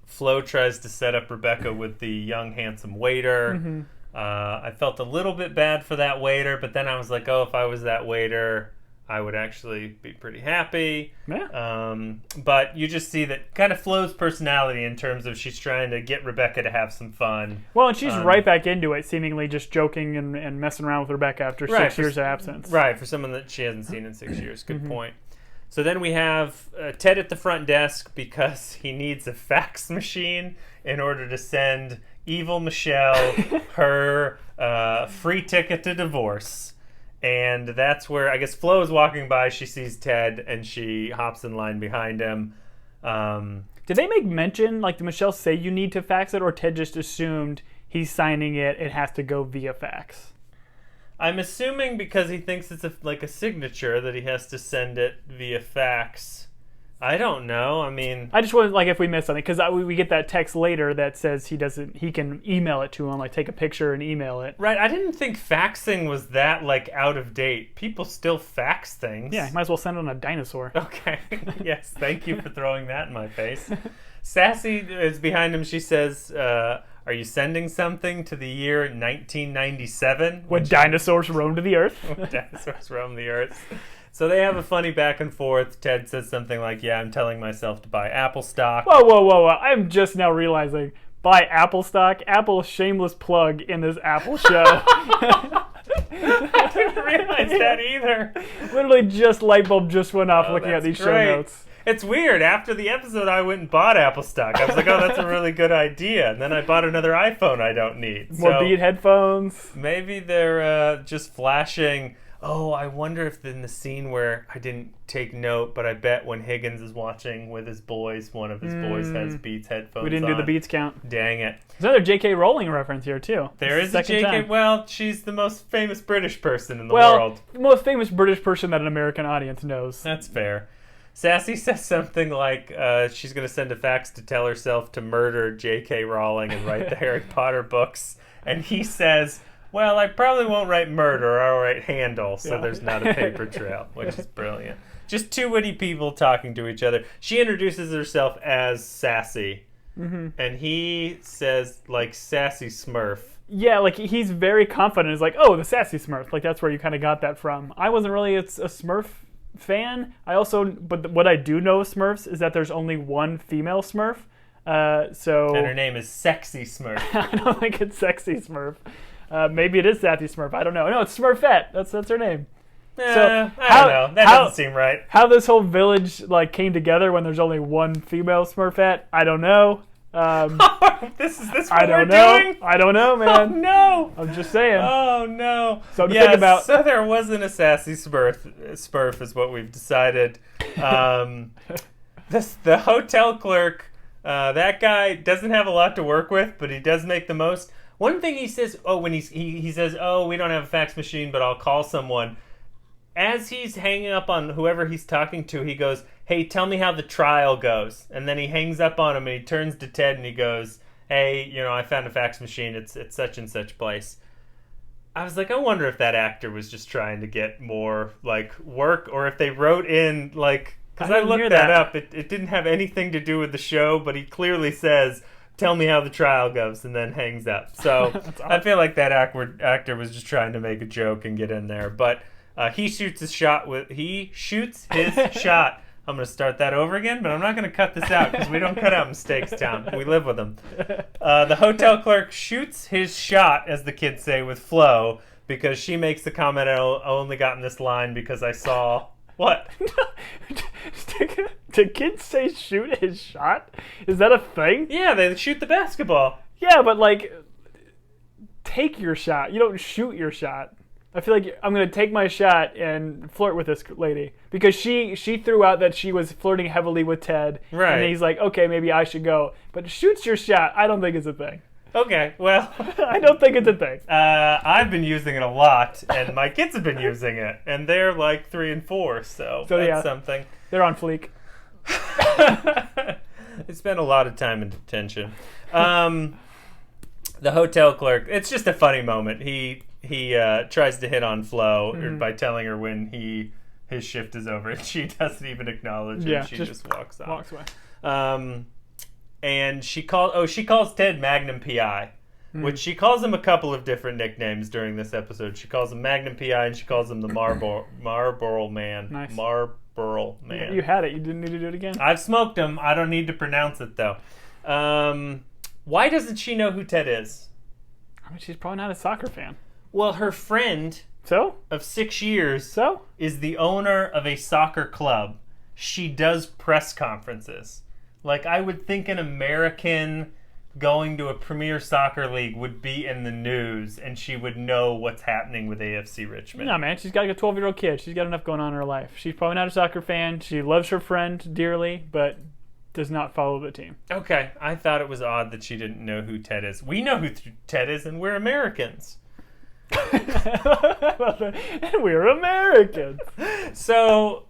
Flo tries to set up Rebecca with the young, handsome waiter. Mm-hmm. I felt a little bit bad for that waiter, but then I was like, oh, if I was that waiter, I would actually be pretty happy. Yeah. But you just see that kind of Flo's personality in terms of she's trying to get Rebecca to have some fun. Well, and she's right back into it, seemingly just joking and messing around with Rebecca after 6 years of absence. Right, for someone that she hasn't seen in 6 years. Good point. So then we have Ted at the front desk because he needs a fax machine in order to send evil Michelle her free ticket to divorce. And that's where, I guess, Flo is walking by. She sees Ted, and she hops in line behind him. Did they make mention, like, did Michelle say you need to fax it, or Ted just assumed he's signing it, it has to go via fax? I'm assuming because he thinks it's like a signature that he has to send it via fax. I don't know. I mean, I just wanted, like, if we missed something, because we get that text later that says he can email it to him, like take a picture and email it. Right. I didn't think faxing was that, like, out of date. People still fax things. Yeah, might as well send it on a dinosaur. Okay. Yes. Thank you for throwing that in my face. Sassy is behind him. She says, are you sending something to the year 1997? When dinosaurs roamed the earth. When dinosaurs roamed the earth. So they have a funny back and forth. Ted says something like, yeah, I'm telling myself to buy Apple stock. Whoa. I'm just now realizing, buy Apple stock? Apple's shameless plug in this Apple show. I didn't realize that either. Literally just light bulb just went off looking at these show notes. It's weird. After the episode, I went and bought Apple stock. I was like, oh, that's a really good idea. And then I bought another iPhone I don't need. More Beat headphones. Maybe they're just flashing. Oh, I wonder if in the scene where I didn't take note, but I bet when Higgins is watching with his boys, one of his boys has Beats headphones on. We didn't do the Beats count. Dang it. There's another J.K. Rowling reference here, too. There is a J.K. Time. Well, she's the most famous British person in the world. The most famous British person that an American audience knows. That's fair. Sassy says something like she's going to send a fax to tell herself to murder J.K. Rowling and write the Harry Potter books. And he says, well, I probably won't write murder, I'll write handle, so there's not a paper trail, which is brilliant. Just two witty people talking to each other. She introduces herself as Sassy, and he says, like, Sassy Smurf. Yeah, like, he's very confident. He's like, oh, the Sassy Smurf. Like, that's where you kind of got that from. I wasn't really a Smurf fan. But what I do know of Smurfs is that there's only one female Smurf. And her name is Sexy Smurf. I don't think it's Sexy Smurf. Maybe it is Sassy Smurf. I don't know. No, it's Smurfette. That's her name. I don't know. That doesn't seem right. How this whole village came together when there's only one female Smurfette, I don't know. This what we're doing? I don't know, man. Oh no! I'm just saying. Oh no! So think about. So there wasn't a Sassy Smurf is what we've decided. The hotel clerk. That guy doesn't have a lot to work with, but he does make the most. One thing he says, when he says, oh, we don't have a fax machine, but I'll call someone. As he's hanging up on whoever he's talking to, he goes, hey, tell me how the trial goes. And then he hangs up on him and he turns to Ted and he goes, hey, I found a fax machine. It's at such and such place. I was like, I wonder if that actor was just trying to get more work, or if they wrote in because I looked that up. It didn't have anything to do with the show, but he clearly says, tell me how the trial goes, and then hangs up. So I feel like that actor was just trying to make a joke and get in there. But he shoots his shot with I'm going to start that over again, but I'm not going to cut this out because we don't cut out mistakes, Tom. We live with them. The hotel clerk shoots his shot, as the kids say, with Flo because she makes the comment, I only gotten this line because I saw... What? Do kids say shoot his shot? Is that a thing? Yeah, they shoot the basketball. Yeah, but like, take your shot. You don't shoot your shot. I feel like I'm going to take my shot and flirt with this lady. Because she threw out that she was flirting heavily with Ted. Right. And he's like, okay, maybe I should go. But shoots your shot, I don't think it's a thing. Okay, well... I don't think it's a thing. I've been using it a lot, and my kids have been using it. And they're like 3 and 4, so that's something. They're on fleek. They spend a lot of time in detention. The hotel clerk, it's just a funny moment. He tries to hit on Flo by telling her when his shift is over, and she doesn't even acknowledge it. She just walks off. Walks away. And she calls Ted Magnum PI, which she calls him a couple of different nicknames during this episode. She calls him Magnum PI, and she calls him the Marlboro Man. Nice. Marlboro Man. You had it. You didn't need to do it again? I've smoked him. I don't need to pronounce it, though. Why doesn't she know who Ted is? I mean, she's probably not a soccer fan. Well, her friend of 6 years is the owner of a soccer club. She does press conferences. Like, I would think an American going to a Premier Soccer League would be in the news, and she would know what's happening with AFC Richmond. No, man, she's got a 12-year-old kid. She's got enough going on in her life. She's probably not a soccer fan. She loves her friend dearly, but does not follow the team. Okay, I thought it was odd that she didn't know who Ted is. We know who Ted is, and we're Americans. We're Americans. So...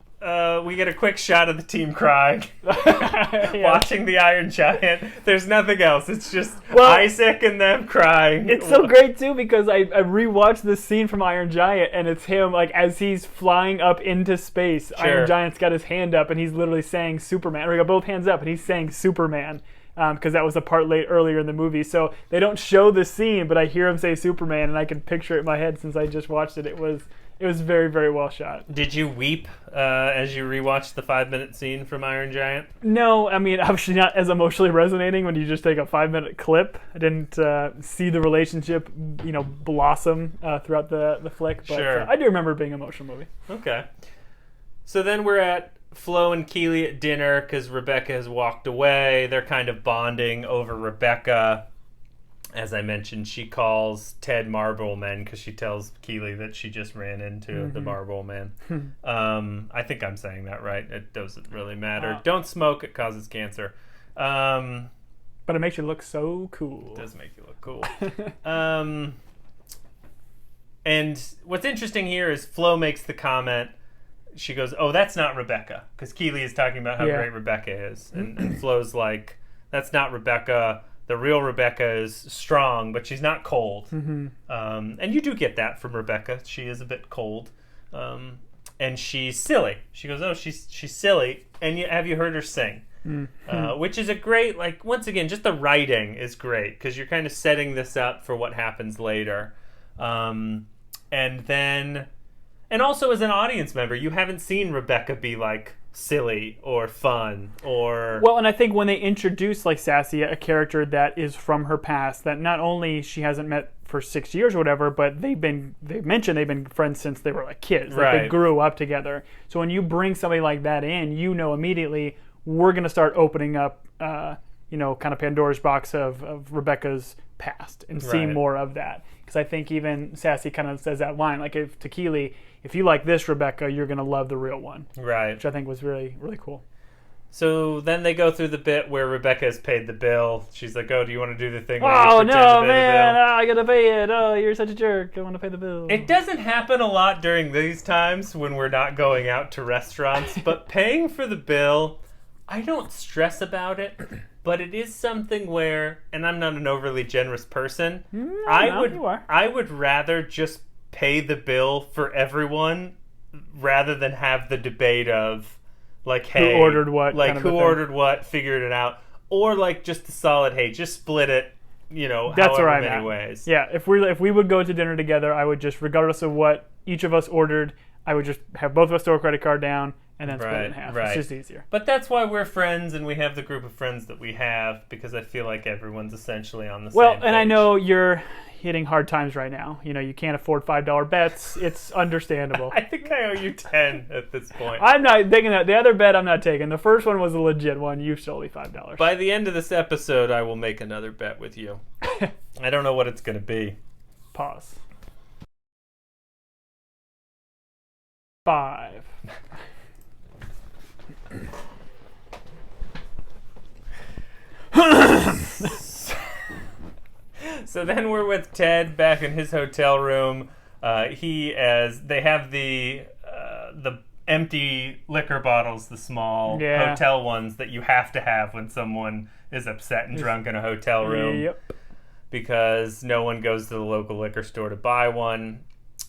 we get a quick shot of the team crying, watching the Iron Giant. There's nothing else. It's just Isaac and them crying. It's so great, too, because I rewatched this scene from Iron Giant, and it's him, like, as he's flying up into space. Sure. Iron Giant's got his hand up, and he's literally saying Superman. Or he got both hands up, and he's saying Superman, because that was the part earlier in the movie. So they don't show the scene, but I hear him say Superman, and I can picture it in my head since I just watched it. It was very, very well shot. Did you weep as you rewatched the 5-minute scene from Iron Giant? No, I mean, obviously not as emotionally resonating when you just take a 5-minute clip. I didn't see the relationship, blossom throughout the flick. But sure. I do remember it being an emotional movie. Okay. So then we're at Flo and Keely at dinner because Rebecca has walked away. They're kind of bonding over Rebecca. As I mentioned, she calls Ted Marlboro Man because she tells Keely that she just ran into the Marlboro Man. I think I'm saying that right. It doesn't really matter. Don't smoke. It causes cancer. But it makes you look so cool. It does make you look cool. And what's interesting here is Flo makes the comment. She goes, oh, that's not Rebecca. Because Keely is talking about how great Rebecca is. And Flo's like, that's not Rebecca. The real Rebecca is strong, but she's not cold. And you do get that from Rebecca. She is a bit cold. And she's silly. She goes, oh, she's silly. And have you heard her sing? Which is a great, like, once again, just the writing is great because you're kind of setting this up for what happens later. And also as an audience member, you haven't seen Rebecca be like silly or fun or... Well, and I think when they introduce, like, Sassy, a character that is from her past, that not only she hasn't met for 6 years or whatever, but they've mentioned they've been friends since they were like kids. Like, they grew up together. So when you bring somebody like that in, you know immediately we're going to start opening up, kind of Pandora's box of Rebecca's past and see more of that. Because I think even Sassy kind of says that line, like, to Keely, if you like this Rebecca, you're going to love the real one. Right. Which I think was really, really cool. So then they go through the bit where Rebecca has paid the bill. She's like, oh, do you want to do the thing? Oh, no, man, I got to pay it. Oh, you're such a jerk. I want to pay the bill. It doesn't happen a lot during these times when we're not going out to restaurants, but paying for the bill, I don't stress about it. But it is something where, and I'm not an overly generous person, I would rather just pay the bill for everyone rather than have the debate of, like, hey, who ordered what, like, who ordered what, figured it out, or like just a solid, hey, just split it, that's however many ways. Yeah, if we would go to dinner together, I would just, regardless of what each of us ordered, I would just have both of us throw a credit card down and then split it in half. Right. It's just easier. But that's why we're friends, and we have the group of friends that we have, because I feel like everyone's essentially on the same page. Well, and I know you're hitting hard times right now. You can't afford $5 bets. It's understandable. I think I owe you 10 at this point. I'm not taking that. The other bet I'm not taking. The first one was a legit one. You stole me $5. By the end of this episode, I will make another bet with you. I don't know what it's going to be. Pause. 5. So then we're with Ted back in his hotel room. They have the empty liquor bottles, the small hotel ones that you have to have when someone is upset and drunk in a hotel room. Yep. Because no one goes to the local liquor store to buy one.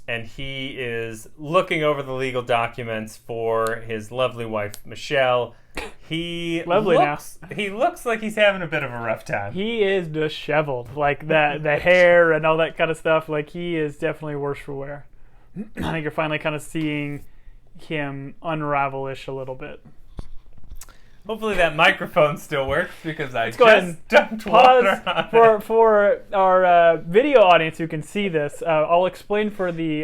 And he is looking over the legal documents for his lovely wife, Michelle. He looks like he's having a bit of a rough time. He is disheveled, like that, the hair and all that kind of stuff. Like, he is definitely worse for wear. I think you're finally kind of seeing him unravel-ish a little bit. Hopefully that microphone still works, because I just dumped water on it. For our video audience who can see this, I'll explain for the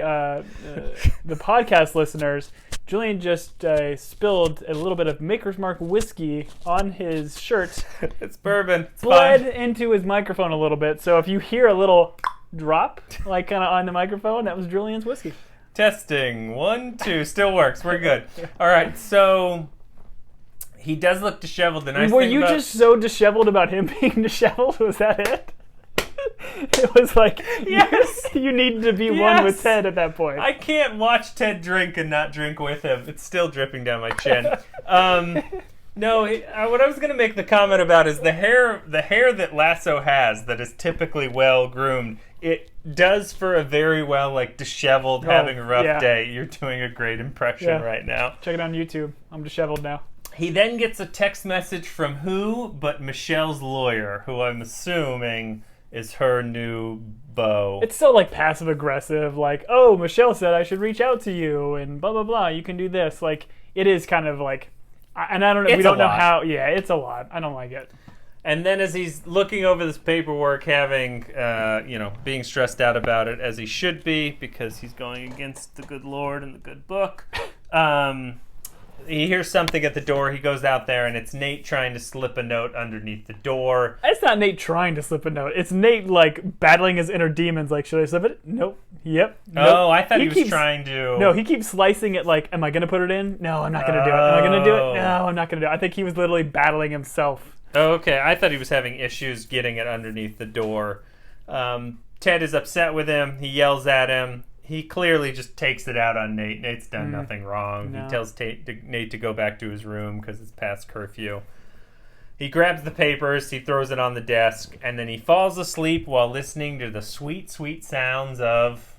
podcast listeners. Julian just spilled a little bit of Maker's Mark whiskey on his shirt. It's bourbon. It's bled fine. Into his microphone a little bit. So if you hear a little drop, like kind of on the microphone, that was Julian's whiskey. Testing. 1, 2. Still works. We're good. All right. So he does look disheveled. The nice Were thing you just so disheveled about him being disheveled? Was that it? It was like, yes, you need to be one with Ted at that point. I can't watch Ted drink and not drink with him. It's still dripping down my chin. No, what I was going to make the comment about is the hair that Lasso has that is typically well groomed. It does for a very well, like, disheveled, having a rough day. You're doing a great impression right now. Check it on YouTube. I'm disheveled now. He then gets a text message from who but Michelle's lawyer, who I'm assuming is her new beau. It's so, like, passive-aggressive, like, oh, Michelle said I should reach out to you, and blah, blah, blah, you can do this. Like, it is kind of like, and I don't know, we don't know how, it's a lot. I don't like it. And then as he's looking over this paperwork, having, being stressed out about it, as he should be, because he's going against the good Lord and the good book, he hears something at the door. He goes out there, and it's Nate trying to slip a note underneath the door. It's not Nate trying to slip a note. It's Nate, like, battling his inner demons. Like, should I slip it? Nope. Yep. Nope. Oh, I thought he was trying to... No, he keeps slicing it like, am I going to put it in? No, I'm not going to do it. Am I going to do it? No, I'm not going to do it. I think he was literally battling himself. Oh, okay. I thought he was having issues getting it underneath the door. Ted is upset with him. He yells at him. He clearly just takes it out on Nate. Nate's done nothing wrong. No. He tells Nate to go back to his room because it's past curfew. He grabs the papers, he throws it on the desk, and then he falls asleep while listening to the sweet, sweet sounds of...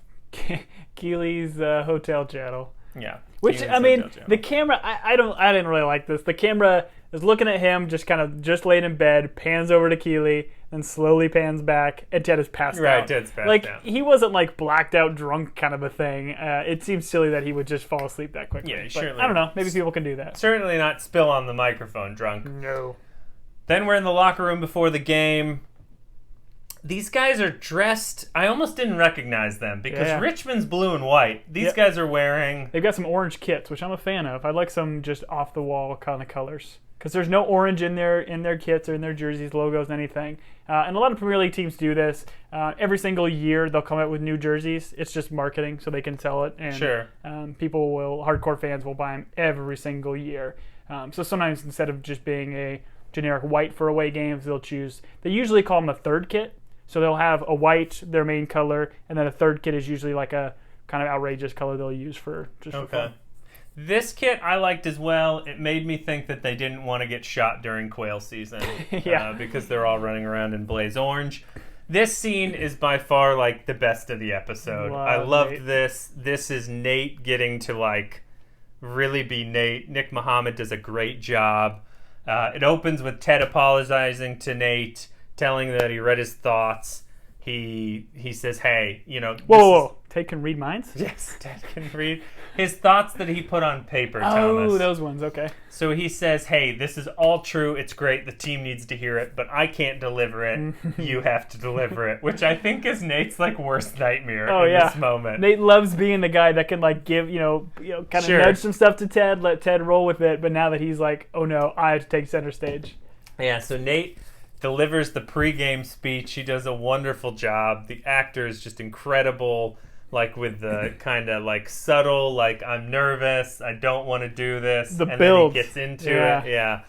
Keely's hotel channel. Yeah. Which, I mean, the camera, I didn't really like this. The camera is looking at him, just laying in bed, pans over to Keely, then slowly pans back, and Ted is passed out. Right, Ted's passed out. Like, he wasn't, like, blacked out drunk kind of a thing. It seems silly that he would just fall asleep that quickly. Yeah, but certainly. I don't know. Maybe people can do that. Certainly not spill on the microphone drunk. No. Then we're in the locker room before the game. These guys are dressed... I almost didn't recognize them because Richmond's blue and white. These guys are wearing... They've got some orange kits, which I'm a fan of. I like some just off-the-wall kind of colors. Because there's no orange in their kits or in their jerseys, logos, anything. And a lot of Premier League teams do this. Every single year, they'll come out with new jerseys. It's just marketing, so they can sell it. And hardcore fans will buy them every single year. So sometimes instead of just being a generic white for away games, they usually call them a third kit. So they'll have a white, their main color, and then a third kit is usually like a kind of outrageous color they'll use for fun. This kit I liked as well. It made me think that they didn't want to get shot during quail season because they're all running around in blaze orange. This scene is by far like the best of the episode. I loved this. This is Nate getting to like really be Nate. Nick Mohammed does a great job. It opens with Ted apologizing to Nate, telling that he read his thoughts. He says, "Hey, whoa. Ted can read minds? Yes, Ted can read his thoughts that he put on paper, Thomas. Oh, those ones, okay. So he says, hey, this is all true, it's great, the team needs to hear it, but I can't deliver it, you have to deliver it, which I think is Nate's, like, worst nightmare this moment. Nate loves being the guy that can, like, give, kind of nudge some stuff to Ted, let Ted roll with it, but now that he's like, oh no, I have to take center stage. Yeah, so Nate delivers the pregame speech. He does a wonderful job. The actor is just incredible, like with the kind of like subtle, like I'm nervous, I don't want to do this. Then he gets into it. Yeah.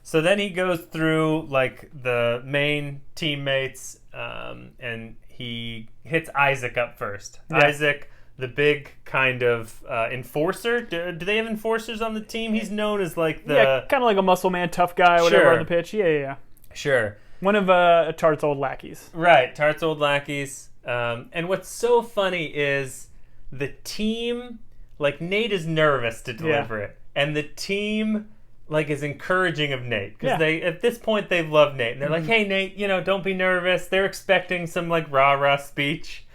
So then he goes through like the main teammates, and he hits Isaac up first. Yeah. Isaac, the big kind of enforcer. Do they have enforcers on the team? He's known as like the kind of like a muscle man, tough guy, whatever on the pitch. Yeah. Sure. One of Tart's old lackeys. Right, Tart's old lackeys. And what's so funny is the team, like Nate is nervous to deliver it, and the team like is encouraging of Nate because they at this point they love Nate and they're like, hey Nate, don't be nervous. They're expecting some like rah-rah speech.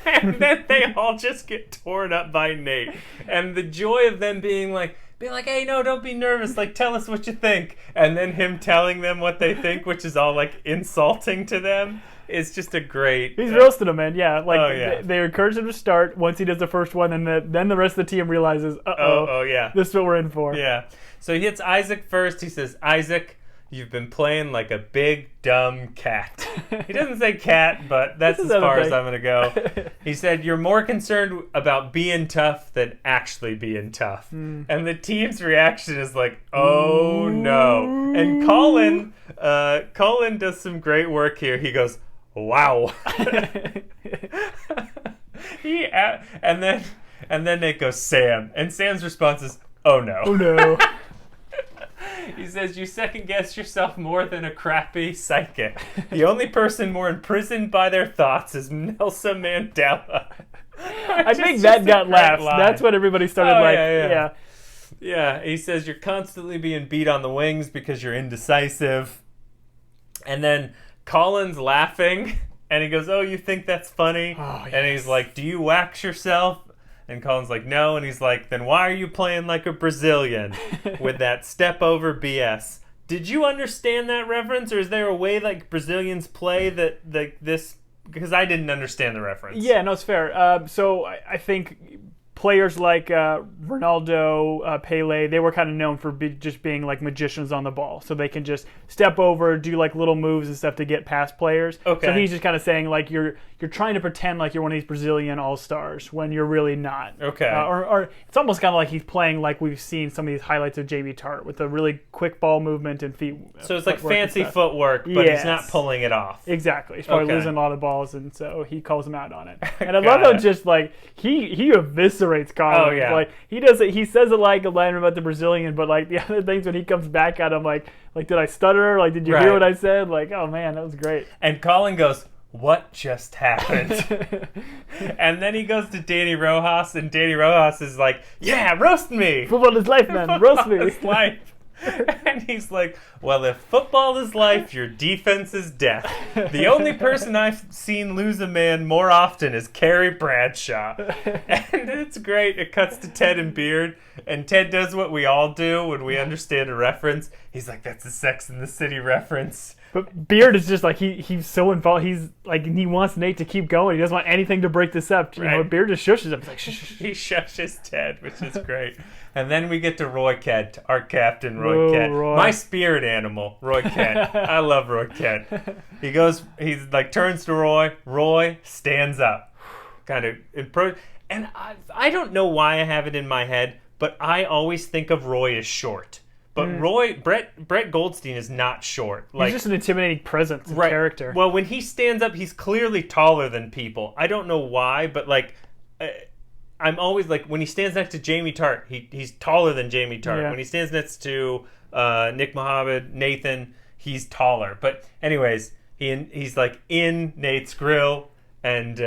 And then they all just get torn up by Nate. And the joy of them being like, hey, no, don't be nervous. Like, tell us what you think. And then him telling them what they think, which is all, like, insulting to them, is just a great... He's roasting them, man. Yeah. Like, they encourage him to start once he does the first one, and then the rest of the team realizes, this is what we're in for. Yeah. So he hits Isaac first. He says, Isaac, you've been playing like a big, dumb cat. He doesn't say cat, but that's as far as I'm going to go. He said, you're more concerned about being tough than actually being tough. And the team's reaction is like, oh, no. And Colin does some great work here. He goes, wow. And then it goes, Sam. And Sam's response is, oh, no. Oh, no. He says, you second-guess yourself more than a crappy psychic. The only person more imprisoned by their thoughts is Nelson Mandela. I think that got laughs. That's what everybody started Yeah, he says, you're constantly being beat on the wings because you're indecisive. And then Colin's laughing, and he goes, oh, you think that's funny? Oh, yes. And he's like, do you wax yourself? And Colin's like, no. And he's like, then why are you playing like a Brazilian with that step over BS? Did you understand that reference? Or is there a way like Brazilians play that this? Because I didn't understand the reference. Yeah, no, it's fair. So I think players like Ronaldo, Pele, they were kind of known for just being like magicians on the ball. So they can just step over, do like little moves and stuff to get past players. Okay. So he's just kind of saying like you're trying to pretend like you're one of these Brazilian all-stars when you're really not. Okay. Or it's almost kind of like he's playing like we've seen some of these highlights of Jamie Tart with a really quick ball movement and feet. So it's like fancy footwork, but he's not pulling it off. Exactly. He's probably losing a lot of balls, and so he calls him out on it. And I love how just like he eviscerates Colin. Oh yeah. Like he does it. He says it like a line about the Brazilian, but like the other things when he comes back at him, like did I stutter? Like did you hear what I said? Like oh man, that was great. And Colin goes, what just happened? And then he goes to Danny Rojas, and Danny Rojas is like, yeah, roast me. Football is life, man. Roast me. Football is life. And he's like, well, if football is life, your defense is death. The only person I've seen lose a man more often is Carrie Bradshaw. And it's great. It cuts to Ted and Beard, and Ted does what we all do when we understand a reference. He's like, that's a Sex and the City reference. But Beard is just like he's so involved. He's like he wants Nate to keep going. He doesn't want anything to break this up. You know, Beard just shushes him. He's like, shh. He shushes Ted, which is great. And then we get to Roy Kent, our captain, Roy Kent. Roy. My spirit animal, Roy Kent. I love Roy Kent. He's like turns to Roy. Roy stands up, kind of and I don't know why I have it in my head, but I always think of Roy as short. But Brett Goldstein is not short. He's just an intimidating presence and character. Well, when he stands up, he's clearly taller than people. I don't know why, but like, I'm always like, when he stands next to Jamie Tart, he's taller than Jamie Tart. Yeah. When he stands next to Nick Mohammed, Nathan, he's taller. But anyways, he's like in Nate's grill, and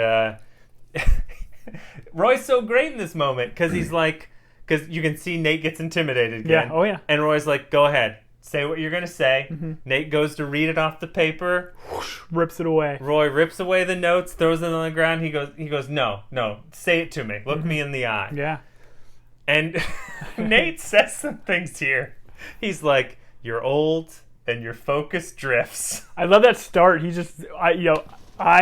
Roy's so great in this moment because he's like. Because you can see Nate gets intimidated again. Yeah, oh yeah. And Roy's like, go ahead. say what you're going to say. Nate goes to read it off the paper. Rips it away. Roy rips away the notes, throws it on the ground. He goes, no, say it to me. Look me in the eye. Yeah. And Nate says some things here. He's like, you're old and your focus drifts. I love that start. He just, eye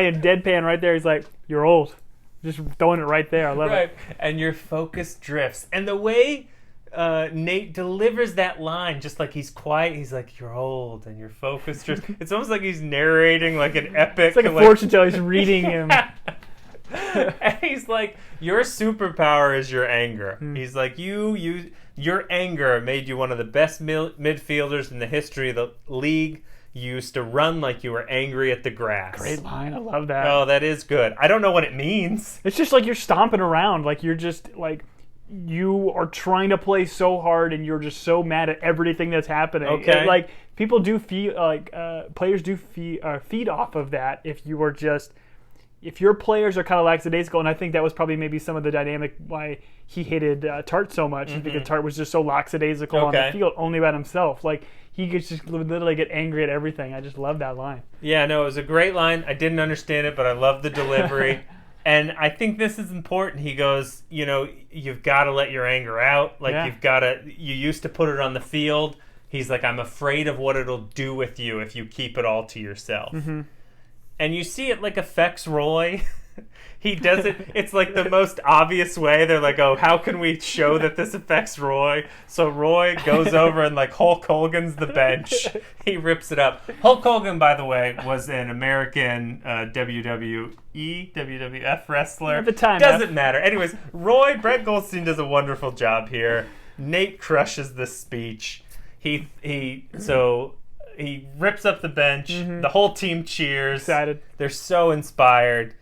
and deadpan right there. He's like, you're old. Just throwing it right there. I love it. And your focus drifts. And the way Nate delivers that line, just like he's quiet, he's like, you're old and your focus drifts. It's almost like he's narrating like an epic. It's like a fortune teller. He's reading him. And he's like, your superpower is your anger. He's like, your anger made you one of the best midfielders in the history of the league. You used to run like you were angry at the grass. Great line. I love that. Oh, that is good. I don't know what it means. It's just like you're stomping around. Like you're just like, you are trying to play so hard and you're just so mad at everything that's happening. Okay. And, like, people do feel like players do feed off of that if your players are kind of lackadaisical, and I think that was probably maybe some of the dynamic why he hated Tart so much, because Tart was just so lackadaisical on the field, only about himself. Like, he could just literally get angry at everything. I just love that line. Yeah, no, it was a great line. I didn't understand it, but I love the delivery. And I think this is important. He goes, you've got to let your anger out. Like, you used to put it on the field. He's like, I'm afraid of what it'll do with you if you keep it all to yourself. And you see it like affects Roy. He does it. It's like the most obvious way. They're like, oh, how can we show that this affects Roy? So Roy goes over and like Hulk Hogan's the bench. He rips it up. Hulk Hogan, by the way, was an American WWF wrestler. At the time. Doesn't matter. Anyways, Brett Goldstein does a wonderful job here. Nate crushes the speech. He rips up the bench. The whole team cheers. Excited. They're so inspired.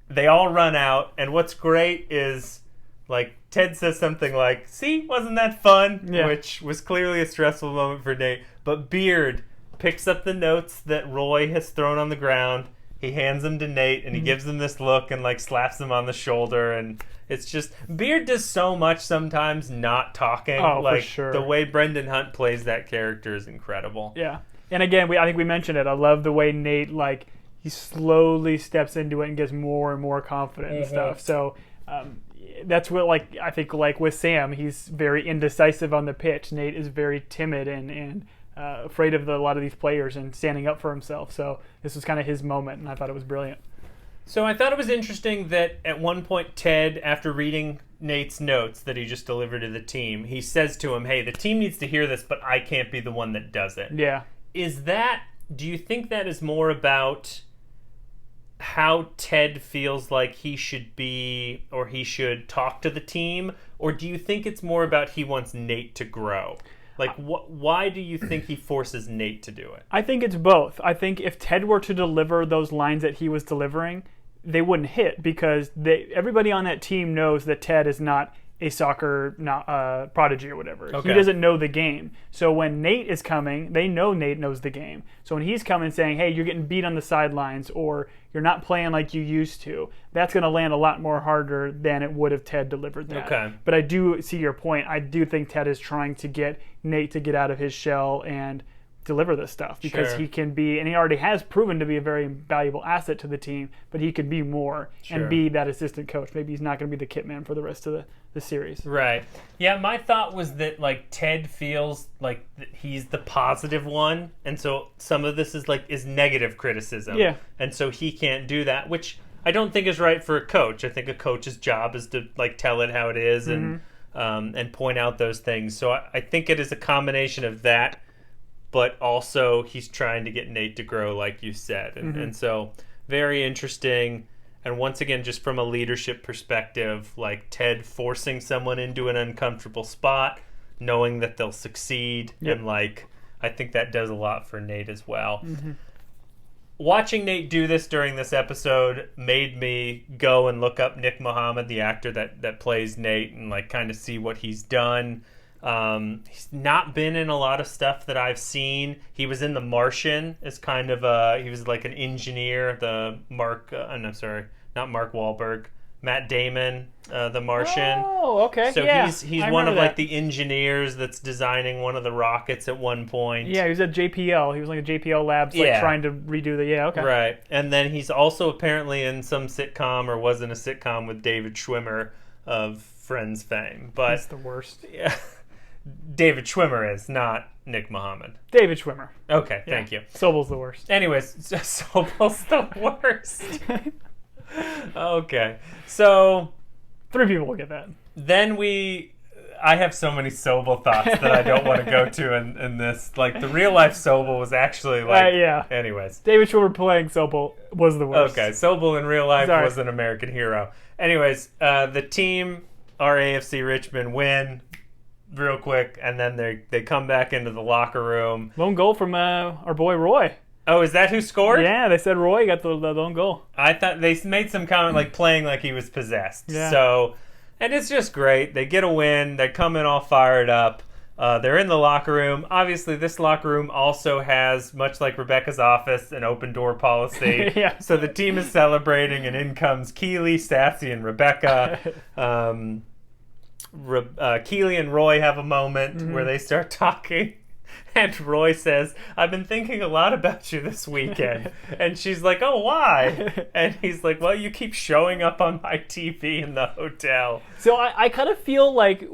They all run out, and what's great is, like, Ted says something like, see, wasn't that fun? Yeah. Which was clearly a stressful moment for Nate. But Beard picks up the notes that Roy has thrown on the ground. He hands them to Nate, and he gives him this look and, like, slaps him on the shoulder. And it's just, Beard does so much sometimes not talking. Oh, like, for sure. The way Brendan Hunt plays that character is incredible. Yeah. And again, I think we mentioned it. I love the way Nate, like, he slowly steps into it and gets more and more confident and stuff. So that's what, like, I think, like with Sam, he's very indecisive on the pitch. Nate is very timid and afraid of a lot of these players and standing up for himself. So this was kind of his moment, and I thought it was brilliant. So I thought it was interesting that at one point Ted, after reading Nate's notes that he just delivered to the team, he says to him, hey, the team needs to hear this, but I can't be the one that does it. Yeah. Do you think that is more about how Ted feels like he should be, or he should talk to the team, or do you think it's more about he wants Nate to grow? Like, why do you think he forces Nate to do it? I think it's both. I think if Ted were to deliver those lines that he was delivering, they wouldn't hit, because everybody on that team knows that Ted is not a soccer prodigy or whatever. Okay. He doesn't know the game. So when Nate is coming, they know Nate knows the game. So when he's coming saying, hey, you're getting beat on the sidelines, or you're not playing like you used to, that's going to land a lot more harder than it would if Ted delivered that. Okay. But I do see your point. I do think Ted is trying to get Nate to get out of his shell and deliver this stuff, because he can be, and he already has proven to be a very valuable asset to the team, but he could be more and be that assistant coach. Maybe he's not going to be the kit man for the rest of the series. Right. Yeah, my thought was that, like, Ted feels like he's the positive one, and so some of this is negative criticism. Yeah. And so he can't do that, which I don't think is right for a coach. I think a coach's job is to, like, tell it how it is and point out those things. So I think it is a combination of that, but also he's trying to get Nate to grow, like you said. And so very interesting. And once again, just from a leadership perspective, like Ted forcing someone into an uncomfortable spot, knowing that they'll succeed. Yep. And, like, I think that does a lot for Nate as well. Watching Nate do this during this episode made me go and look up Nick Mohammed, the actor that plays Nate, and, like, kind of see what he's done. He's not been in a lot of stuff that I've seen. He was in The Martian as kind of he was like an engineer, not Mark Wahlberg, Matt Damon, the Martian. Oh, okay. So yeah, he's one of like the engineers that's designing one of the rockets at one point. Yeah, he was at JPL. He was like a JPL Labs, like trying to redo the. Yeah, okay. Right, and then he's also apparently in some sitcom or was in a sitcom with David Schwimmer of Friends fame. But he's the worst. Yeah, David Schwimmer is not Nick Mohammed. David Schwimmer. Okay, thank you. Sobel's the worst. Anyways, Sobel's the worst. Okay, so 3 people will get that. Then I have so many Sobel thoughts that I don't want to go to in this. Like, the real life Sobel was actually like... yeah. Anyways. David Schwimmer playing Sobel was the worst. Okay, Sobel in real life was an American hero. Anyways, the team, our AFC Richmond, win real quick, and then they come back into the locker room. Lone goal from our boy Roy. Oh, is that who scored? Yeah, they said Roy got the lone goal. I thought they made some comment like playing like he was possessed. Yeah. So, and it's just great. They get a win. They come in all fired up. They're in the locker room. Obviously, this locker room also has, much like Rebecca's office, an open door policy. Yeah. So the team is celebrating, and in comes Keely, Sassy, and Rebecca. Keely and Roy have a moment where they start talking. And Roy says, I've been thinking a lot about you this weekend. And she's like, oh, why? And he's like, well, you keep showing up on my TV in the hotel. So I kind of feel like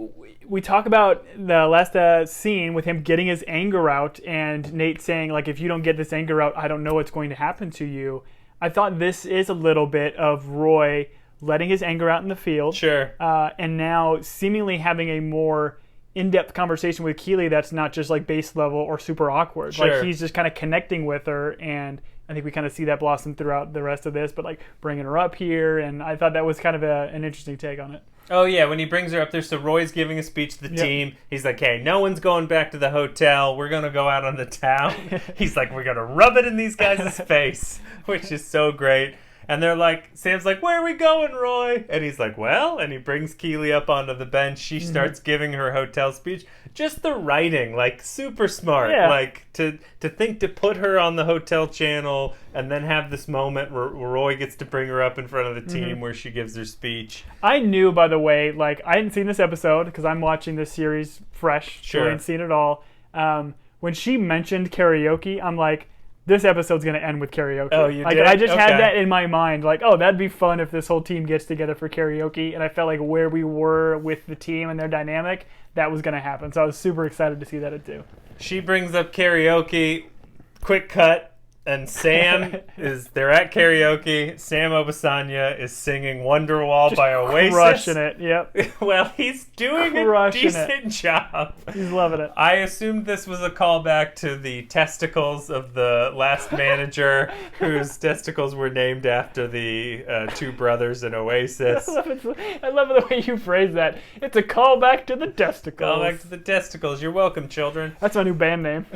we talk about the last scene with him getting his anger out and Nate saying, like, if you don't get this anger out, I don't know what's going to happen to you. I thought this is a little bit of Roy letting his anger out in the field. Sure. And now seemingly having a more in-depth conversation with Keely that's not just like base level or super awkward. Sure. Like he's just kind of connecting with her, and I think we kind of see that blossom throughout the rest of this, but like bringing her up here, and I thought that was kind of an interesting take on it. Oh, yeah, when he brings her up there, so Roy's giving a speech to the team. He's like, hey, no one's going back to the hotel. We're going to go out on the town. He's like, we're going to rub it in these guys' face, which is so great. And they're like, Sam's like, where are we going, Roy? And he's like, well, and he brings Keely up onto the bench. She starts giving her hotel speech. Just the writing, like, super smart. Yeah. Like, to think to put her on the hotel channel and then have this moment where Roy gets to bring her up in front of the team where she gives her speech. I knew, by the way, like, I hadn't seen this episode because I'm watching this series fresh. Sure. So I hadn't seen it all. When she mentioned karaoke, I'm like, this episode's going to end with karaoke. Oh, you like, did? I just had that in my mind. Like, oh, that'd be fun if this whole team gets together for karaoke. And I felt like where we were with the team and their dynamic, that was going to happen. So I was super excited to see that too. She brings up karaoke, quick cut, and they're at karaoke. Sam Obasanya is singing Wonderwall by Oasis. Crushing it, yep. Well, he's doing a decent job. He's loving it. I assumed this was a callback to the testicles of the last manager, whose testicles were named after the two brothers in Oasis. I love the way you phrase that. It's a callback to the testicles. Callback to the testicles. You're welcome, children. That's my new band name.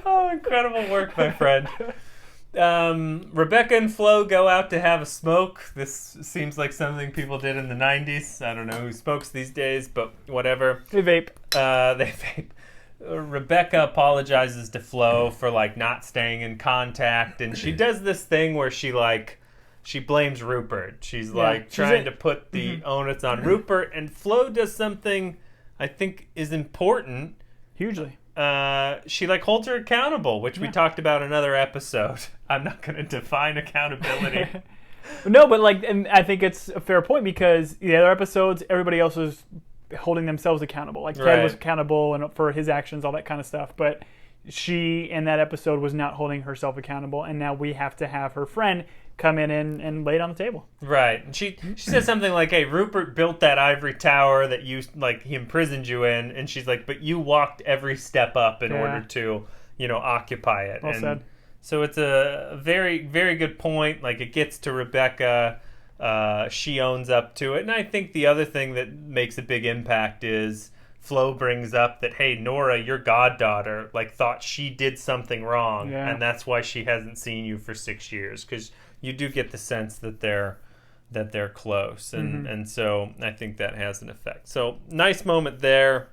Oh, incredible work, my friend. Rebecca and Flo go out to have a smoke. This seems like something people did in the 90s. I don't know who smokes these days, but whatever. They vape. They vape. Rebecca apologizes to Flo for like not staying in contact, and she does this thing where she blames Rupert. She's trying to put the onus on Rupert, and Flo does something I think is important. Hugely. She holds her accountable, which we talked about in another episode. I'm not going to define accountability. No, but and I think it's a fair point because the other episodes, everybody else was holding themselves accountable. Like Ted was accountable and for his actions, all that kind of stuff. But she in that episode was not holding herself accountable, and now we have to have her friend come in and lay it on the table. Right. And she says something like, hey, Rupert built that ivory tower that you he imprisoned you in, and she's like, but you walked every step up in order to, occupy it. Well said. So it's a very, very good point. Like, it gets to Rebecca. She owns up to it. And I think the other thing that makes a big impact is Flo brings up that, hey, Nora, your goddaughter, thought she did something wrong, and that's why she hasn't seen you for 6 years, because you do get the sense that they're close, and so I think that has an effect. So nice moment there.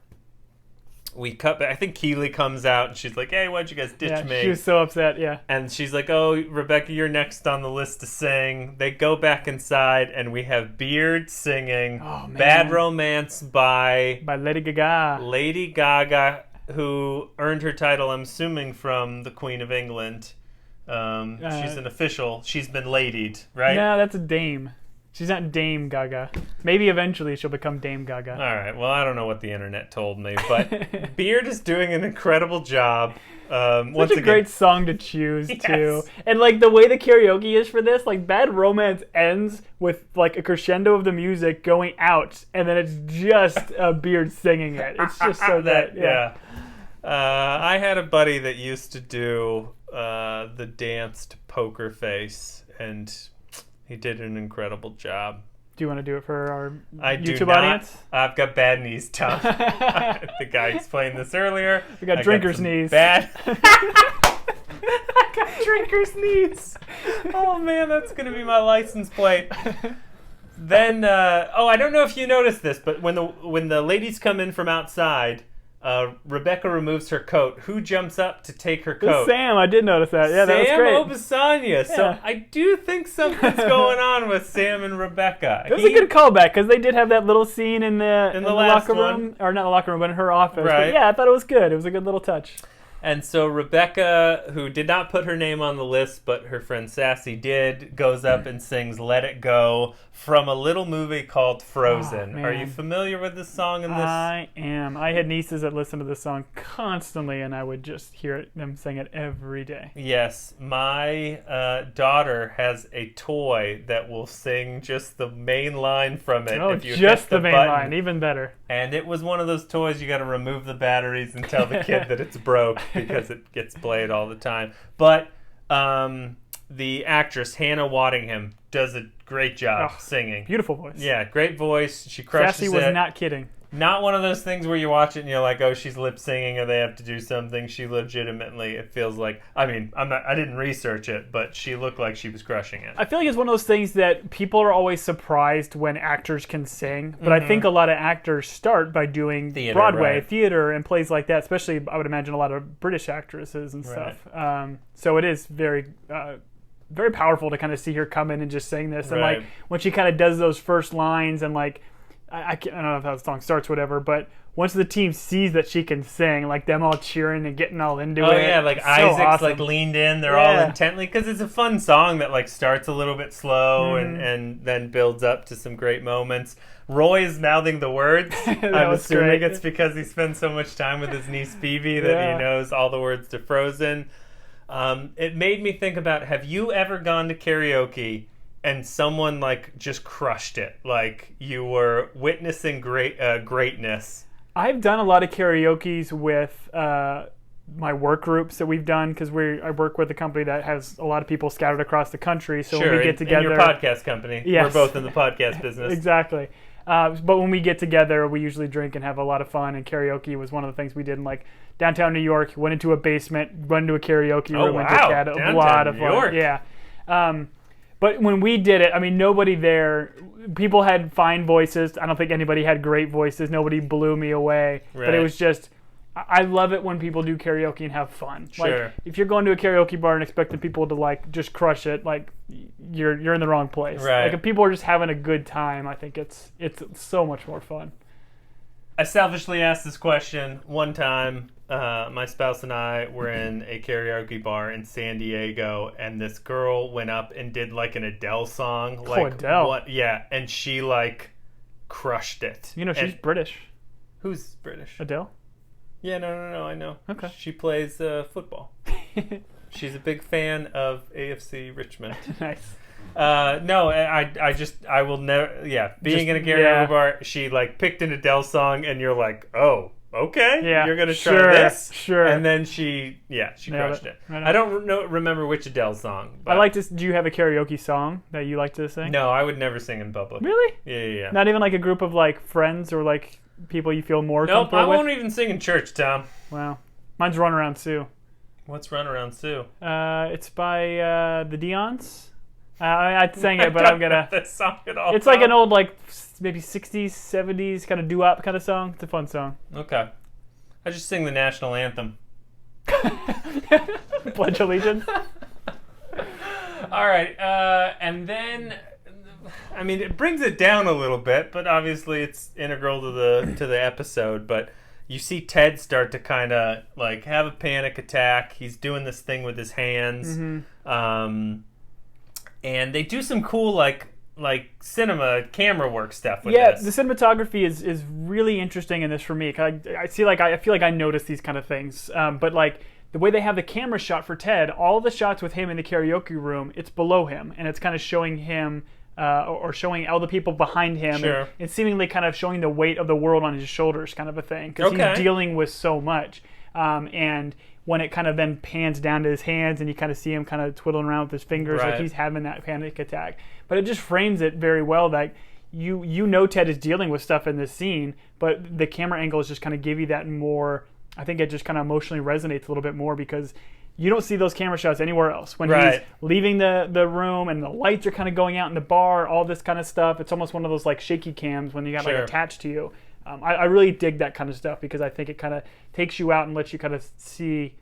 we cut back. I think Keely comes out and she's like, "Hey, why'd you guys ditch me?" She was so upset. Yeah. And she's like, "Oh, Rebecca, you're next on the list to sing." They go back inside, and we have Beard singing "Bad Romance" by Lady Gaga. Lady Gaga, who earned her title, I'm assuming, from the Queen of England. She's an official. She's been ladied, right? No, that's a dame. She's not Dame Gaga. Maybe eventually she'll become Dame Gaga. All right. Well, I don't know what the internet told me, but Beard is doing an incredible job. Such a great song to choose, too. And, like, the way the karaoke is for this, like, Bad Romance ends with, like, a crescendo of the music going out, and then it's just Beard singing it. It's just so that, yeah. I had a buddy that used to do the dance to Poker Face, and he did an incredible job. Do you want to do it for our YouTube audience? I've got bad knees, Tom. The guy explained this earlier. We got drinker's knees. I got drinker's knees. Oh man, that's gonna be my license plate. Then, I don't know if you noticed this, but when the ladies come in from outside, Rebecca removes her coat. Who jumps up to take her coat? Sam, I did notice that. Yeah, that was great. Sam Obisanya. Yeah. So I do think something's going on with Sam and Rebecca. It was a good callback because they did have that little scene in the locker room, one. or not the locker room, but in her office. Right. But yeah, I thought it was good. It was a good little touch. And so Rebecca, who did not put her name on the list, but her friend Sassy did, goes up and sings "Let It Go" from a little movie called Frozen. Are you familiar with this song? I am. I had nieces that listened to this song constantly, and I would just hear them sing it every day. Yes. My daughter has a toy that will sing just the main line from it. Oh, if you just hit the main line. Even better. And it was one of those toys you got to remove the batteries and tell the kid that it's broke because it gets played all the time. But the actress, Hannah Waddingham, does a great job singing. Beautiful voice. Yeah, great voice. She crushes Sassy was not kidding. Not one of those things where you watch it and you're like, oh, she's lip singing or they have to do something. She legitimately, it feels like, I mean, I didn't research it, but she looked like she was crushing it. I feel like it's one of those things that people are always surprised when actors can sing, but I think a lot of actors start by doing Broadway, theater, and plays like that, especially, I would imagine, a lot of British actresses and stuff. So it is very powerful to kind of see her come in and just sing this. And like when she kind of does those first lines and like, I don't know how the song starts, whatever, but once the team sees that she can sing, like them all cheering and getting all into it. Oh yeah, like Isaac's like leaned in, they're all intently, because it's a fun song that like starts a little bit slow and then builds up to some great moments. Roy is mouthing the words. I'm assuming it's because he spends so much time with his niece Phoebe that he knows all the words to Frozen. It made me think about, have you ever gone to karaoke and someone like just crushed it, like you were witnessing greatness? I've done a lot of karaoke's with my work groups that we've done, because I work with a company that has a lot of people scattered across the country. So when we get together, in your podcast company, we're both in the podcast business. Exactly. But when we get together, we usually drink and have a lot of fun, and karaoke was one of the things we did in like downtown New York. Went into a basement, went into a karaoke room, and just had a lot of fun. Yeah. But when we did it, I mean, nobody there, people had fine voices. I don't think anybody had great voices. Nobody blew me away. But it was just, I love it when people do karaoke and have fun. Sure. Like, if you're going to a karaoke bar and expecting people to like just crush it, like you're in the wrong place. Right. Like if people are just having a good time, I think it's so much more fun. I selfishly asked this question one time. My spouse and I were in a karaoke bar in San Diego, and this girl went up and did like an Adele song. Like, Adele. What? Yeah, and she like crushed it. You know, she's British. Who's British? Adele? Yeah, no, I know. Okay. She plays football. She's a big fan of AFC Richmond. Nice. No, I will never. Yeah, being in a karaoke bar, she like picked an Adele song, and you're like, oh, okay, you're gonna try this, sure. And then she crushed it. Right. I don't remember which Adele song. But I like to. Do you have a karaoke song that you like to sing? No, I would never sing in public. Really? Yeah. Not even like a group of like friends or like people you feel more comfortable with? Nope, I won't even sing in church, Tom. Wow, mine's Run Around Sue. What's Run Around Sue? It's by the Dions. I sang it, but I'm gonna. That song at all. It's like an old, like maybe 60s, 70s kind of doo-wop kind of song. It's a fun song. Okay. I just sing the national anthem. Pledge allegiance. All right, and then, I mean, it brings it down a little bit, but obviously it's integral to the episode. But you see Ted start to kind of like have a panic attack. He's doing this thing with his hands, and they do some cool like cinema camera work stuff with this. The cinematography is really interesting in this for me. I feel like I notice these kind of things, but like the way they have the camera shot for Ted, all the shots with him in the karaoke room, it's below him, and it's kind of showing him or showing all the people behind him, sure. and seemingly kind of showing the weight of the world on his shoulders, kind of a thing, because he's dealing with so much. And when it kind of then pans down to his hands, and you kind of see him kind of twiddling around with his fingers, like he's having that panic attack. But it just frames it very well that you know Ted is dealing with stuff in this scene, but the camera angles just kind of give you that more. I think it just kind of emotionally resonates a little bit more because you don't see those camera shots anywhere else. When he's leaving the room and the lights are kind of going out in the bar, all this kind of stuff, it's almost one of those like shaky cams when you got like attached to you. I really dig that kind of stuff because I think it kind of takes you out and lets you kind of see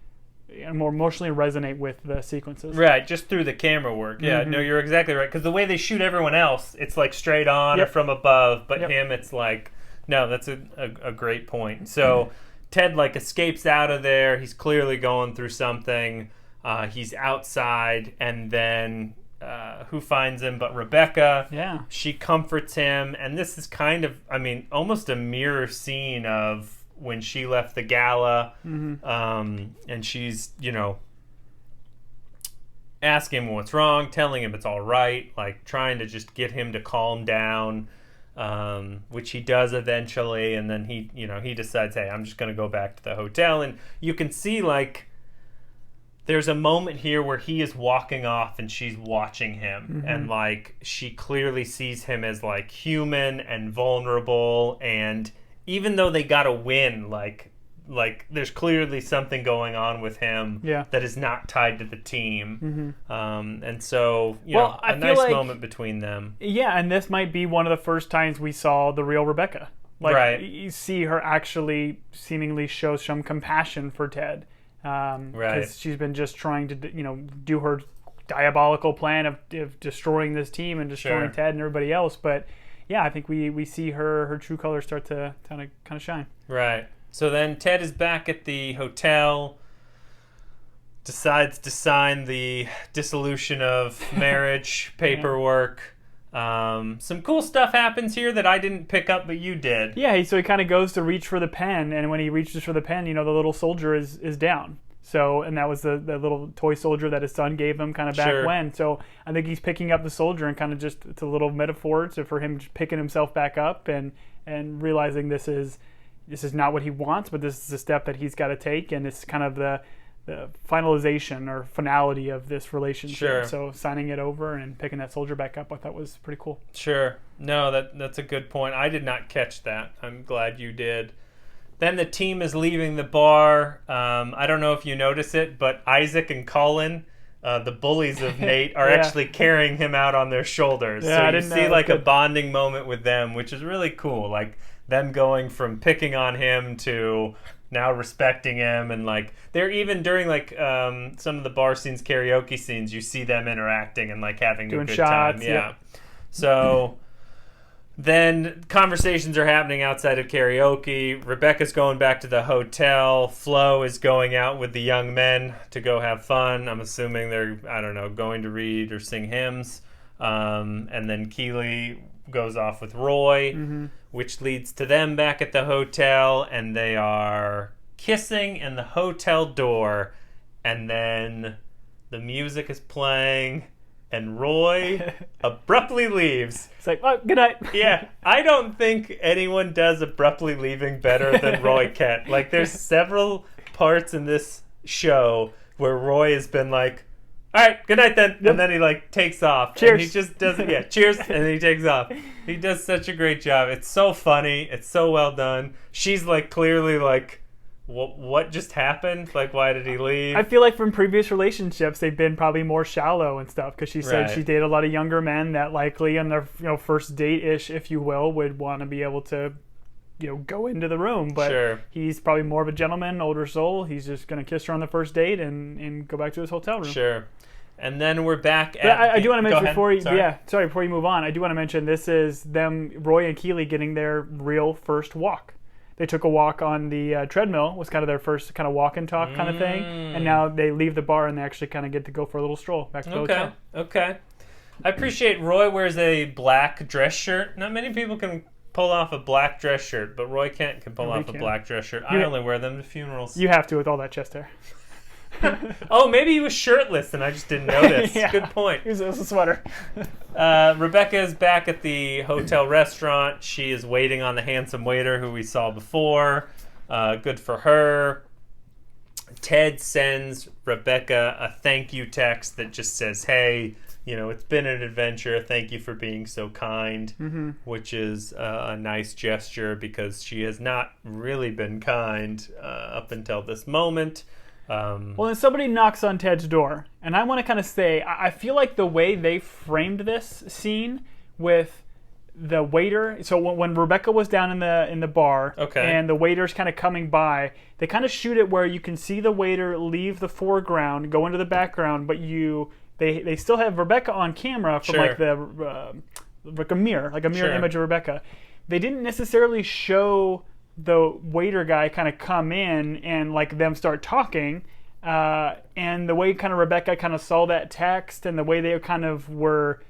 and more emotionally resonate with the sequences. Right, just through the camera work. Yeah, no, you're exactly right. Because the way they shoot everyone else, it's like straight on or from above, but him, it's like, no, that's a great point. So Ted like escapes out of there. He's clearly going through something. He's outside, and then who finds him but Rebecca? Yeah. She comforts him, and this is kind of, I mean, almost a mirror scene of when she left the gala, and she's, asking him what's wrong, telling him it's all right, like trying to just get him to calm down, which he does eventually, and then he decides, hey, I'm just going to go back to the hotel, and you can see, like, there's a moment here where he is walking off and she's watching him, and, like, she clearly sees him as, like, human and vulnerable, and even though they got a win, like there's clearly something going on with him that is not tied to the team. And so, a nice moment between them. Yeah, and this might be one of the first times we saw the real Rebecca. Like, you see her actually seemingly show some compassion for Ted. Because she's been just trying to, do her diabolical plan of destroying this team and destroying Ted and everybody else. But yeah, I think we see her true colors start to kind of shine. Right. So then Ted is back at the hotel, decides to sign the dissolution of marriage paperwork. Some cool stuff happens here that I didn't pick up, but you did. Yeah, so he kind of goes to reach for the pen, and when he reaches for the pen, the little soldier is down. So, and that was the little toy soldier that his son gave him kind of back when. So I think he's picking up the soldier and kind of just, it's a little metaphor for him just picking himself back up and realizing this is not what he wants, but this is a step that he's got to take, and it's kind of the finalization or finality of this relationship. So signing it over and picking that soldier back up, I thought was pretty cool. No, that's a good point. I did not catch that. I'm glad you did. Then the team is leaving the bar. I don't know if you notice it, but Isaac and Colin, the bullies of Nate, are actually carrying him out on their shoulders. So you see like a bonding moment with them, which is really cool. Like them going from picking on him to now respecting him, and like they're even during like some of the bar scenes, karaoke scenes, you see them interacting and like having doing a good shots, time. Yeah. So then conversations are happening outside of karaoke. Rebecca's going back to the hotel. Flo is going out with the young men to go have fun. I'm assuming they're, I don't know, going to read or sing hymns. And then Keeley goes off with Roy, which leads to them back at the hotel, and they are kissing in the hotel door, and then the music is playing, and Roy abruptly leaves. It's like, oh, good night. Yeah, I don't think anyone does abruptly leaving better than Roy Kent. Like, there's several parts in this show where Roy has been like, all right, good night then. Yep. And then he like takes off. Cheers. And he just does it. Yeah, cheers. And then he takes off. He does such a great job. It's so funny. It's so well done. She's like clearly like, what just happened? Like, why did he leave? I feel like from previous relationships, they've been probably more shallow and stuff, because she said she dated a lot of younger men that likely on their first date-ish, if you will, would want to be able to go into the room. But he's probably more of a gentleman, older soul. He's just going to kiss her on the first date and go back to his hotel room. Sure. And then we're back at... But I do want to mention before you move on, I do want to mention this is them, Roy and Keeley, getting their real first walk. They took a walk on the treadmill, was kind of their first kind of walk and talk kind of thing. And now they leave the bar and they actually kind of get to go for a little stroll back to the hotel. Okay. I appreciate Roy wears a black dress shirt. Not many people can pull off a black dress shirt, but Roy Kent can pull off a black dress shirt. I only wear them to funerals. You have to with all that chest hair. Oh, maybe he was shirtless and I just didn't notice. Good point. It was a sweater. Rebecca is back at the hotel restaurant. She is waiting on the handsome waiter who we saw before. Good for her. Ted sends Rebecca a thank you text that just says, hey, it's been an adventure. Thank you for being so kind, which is a nice gesture because she has not really been kind up until this moment. Well, then somebody knocks on Ted's door, and I want to kind of say, I feel like the way they framed this scene with the waiter. So when Rebecca was down in the bar, and the waiter's kind of coming by, they kind of shoot it where you can see the waiter leave the foreground, go into the background, but they still have Rebecca on camera from like a mirror image of Rebecca. They didn't necessarily show the waiter guy kind of come in and like them start talking, and the way kind of Rebecca kind of saw that text and the way they kind of were,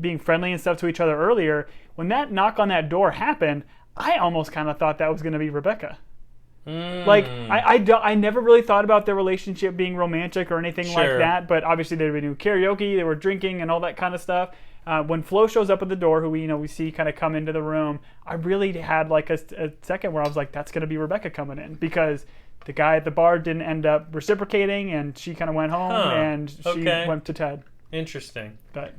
being friendly and stuff to each other earlier, when that knock on that door happened, I almost kind of thought that was going to be Rebecca. Like I never really thought about their relationship being romantic or anything like that, but obviously they were doing karaoke, they were drinking and all that kind of stuff. When Flo shows up at the door, who we see kind of come into the room, I really had like a second where I was like, that's going to be Rebecca coming in, because the guy at the bar didn't end up reciprocating, and she kind of went home and she went to Ted. Interesting. But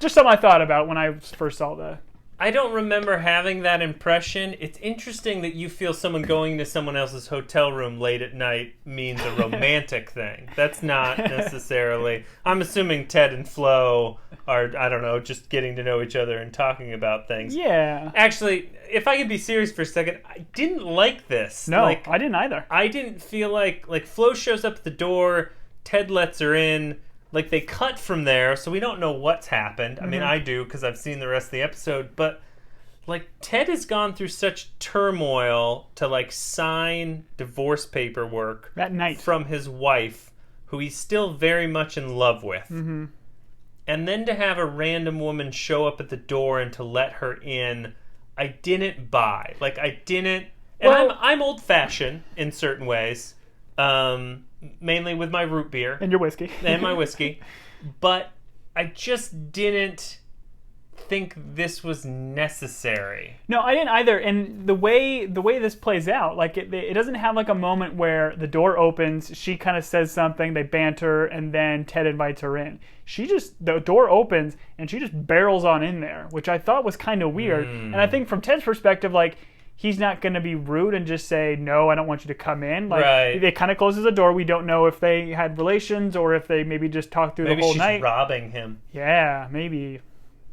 just something I thought about when I first saw the... I don't remember having that impression. It's interesting that you feel someone going to someone else's hotel room late at night means a romantic thing. That's not necessarily... I'm assuming Ted and Flo are, I don't know, just getting to know each other and talking about things. Yeah. Actually, if I could be serious for a second, I didn't like this. No, I didn't either. I didn't feel like Flo shows up at the door, Ted lets her in. Like, they cut from there, so we don't know what's happened. I mean, I do, because I've seen the rest of the episode. But, like, Ted has gone through such turmoil to, like, sign divorce paperwork that night from his wife, who he's still very much in love with. And then to have a random woman show up at the door and to let her in, I didn't buy. Like, I didn't... And well, I'm old-fashioned in certain ways. Mainly with my root beer. And your whiskey. And my whiskey. But I just didn't think this was necessary. No, I didn't either. And the way this plays out, like it doesn't have like a moment where the door opens, she kind of says something, they banter, and then Ted invites her in. The door opens and she just barrels on in there, which I thought was kind of weird. And I think from Ted's perspective, like, he's not going to be rude and just say, no, I don't want you to come in. Like, it kind of closes the door. We don't know if they had relations or if they maybe just talked through the whole night. Maybe she's robbing him. Yeah, maybe.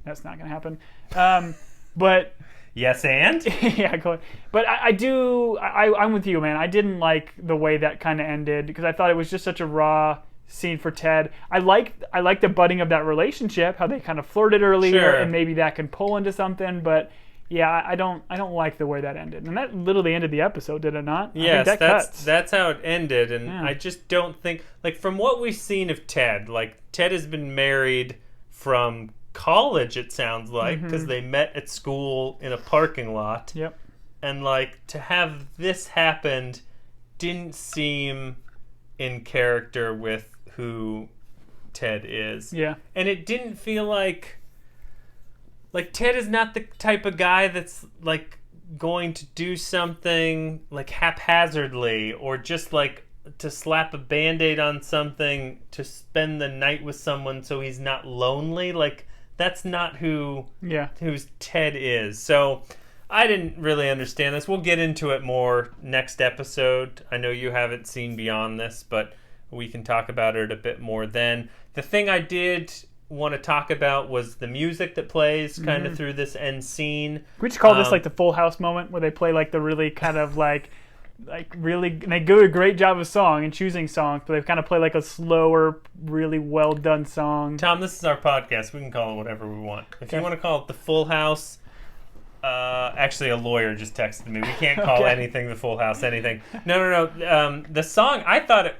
That's not going to happen. But... Yes, and? Yeah, go ahead. But I'm with you, man. I didn't like the way that kind of ended because I thought it was just such a raw scene for Ted. I like the budding of that relationship, how they kind of flirted earlier, and maybe that can pull into something, but... Yeah, I don't like the way that ended. And that literally ended the episode, did it not? Yes, that's how it ended. And I just don't think... Like, from what we've seen of Ted, like, Ted has been married from college, it sounds like, because they met at school in a parking lot. Yep. And, like, to have this happened didn't seem in character with who Ted is. Yeah. And it didn't feel like... Like, Ted is not the type of guy that's, like, going to do something, like, haphazardly or just, like, to slap a Band-Aid on something to spend the night with someone so he's not lonely. Like, that's not who's Ted is. So, I didn't really understand this. We'll get into it more next episode. I know you haven't seen beyond this, but we can talk about it a bit more then. The thing I did want to talk about was the music that plays kind of through this end scene. We just call this like the Full House moment, where they play like the really kind of like really, and they do a great job of song and choosing songs, but they kind of play like a slower, really well done song. Tom, this is our podcast. We can call it whatever we want. If you want to call it the Full House, actually a lawyer just texted me. We can't call anything the Full House anything. No. The song,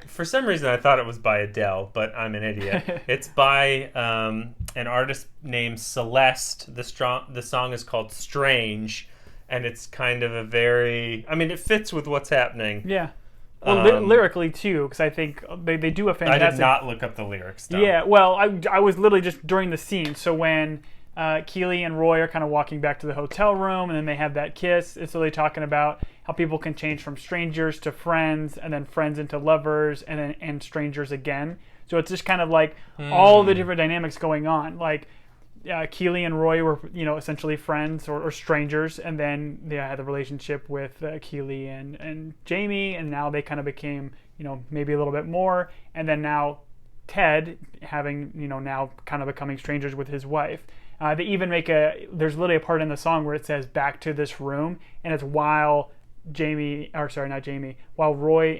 for some reason I thought it was by Adele, but I'm an idiot. It's by an artist named Celeste. The song is called Strange. And it's kind of it fits with what's happening. Yeah. Well, lyrically, too, because I think they do a fantastic... I did not look up the lyrics, though. Yeah, well, I was literally just during the scene. So when Keely and Roy are kind of walking back to the hotel room, and then they have that kiss, it's really talking about how people can change from strangers to friends, and then friends into lovers, and strangers again. So it's just kind of like all the different dynamics going on. Like... Keely and Roy were, essentially friends or strangers, and then they had the relationship with Keely and Jamie, and now they kind of became, maybe a little bit more, and then now Ted having, now kind of becoming strangers with his wife. They even there's literally a part in the song where it says "back to this room," and it's while Roy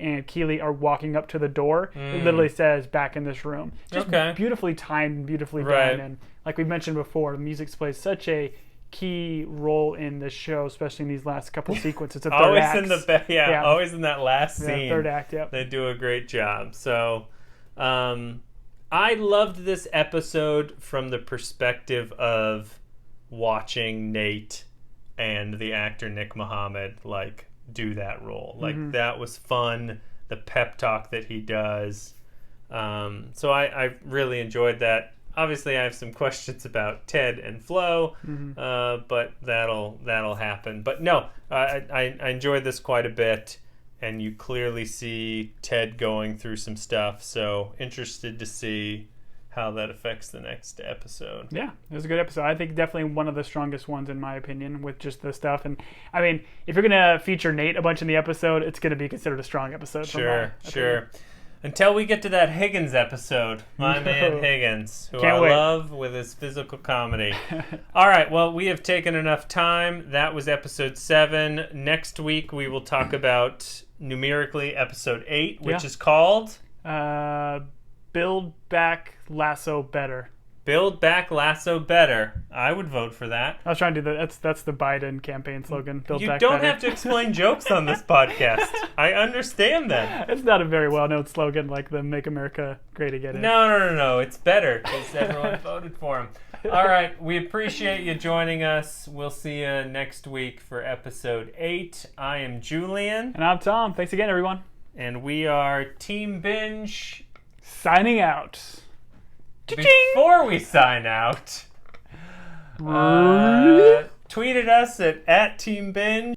and Keely are walking up to the door. It literally says "back in this room." Just beautifully timed, beautifully done, and like we mentioned before, the music plays such a key role in this show, especially in these last couple sequences. It's a third act. Always in that last scene. Third act. Yep. They do a great job. So, I loved this episode from the perspective of watching Nate and the actor Nick Mohammed do that role. That was fun. The pep talk that he does. So I really enjoyed that. Obviously, I have some questions about Ted and Flo, but that'll happen. But no, I enjoyed this quite a bit, and you clearly see Ted going through some stuff. So interested to see how that affects the next episode. Yeah, it was a good episode. I think definitely one of the strongest ones in my opinion, with just the stuff. And I mean, if you're gonna feature Nate a bunch in the episode, it's gonna be considered a strong episode. Sure. Until we get to that Higgins episode, my man Higgins, who I love with his physical comedy. All right, well, we have taken enough time. That was episode 7. Next week, we will talk about, numerically, episode 8, which is called... Build Back Lasso Better. Build Back Lasso Better. I would vote for that. I was trying to do that. That's the Biden campaign slogan. Build Back Better. You don't have to explain jokes on this podcast. I understand that. It's not a very well-known slogan like the Make America Great Again. No. It's better because everyone voted for him. All right. We appreciate you joining us. We'll see you next week for episode 8. I am Julian. And I'm Tom. Thanks again, everyone. And we are Team Binge. Signing out. Before we sign out, tweet at us at @TeamBinge.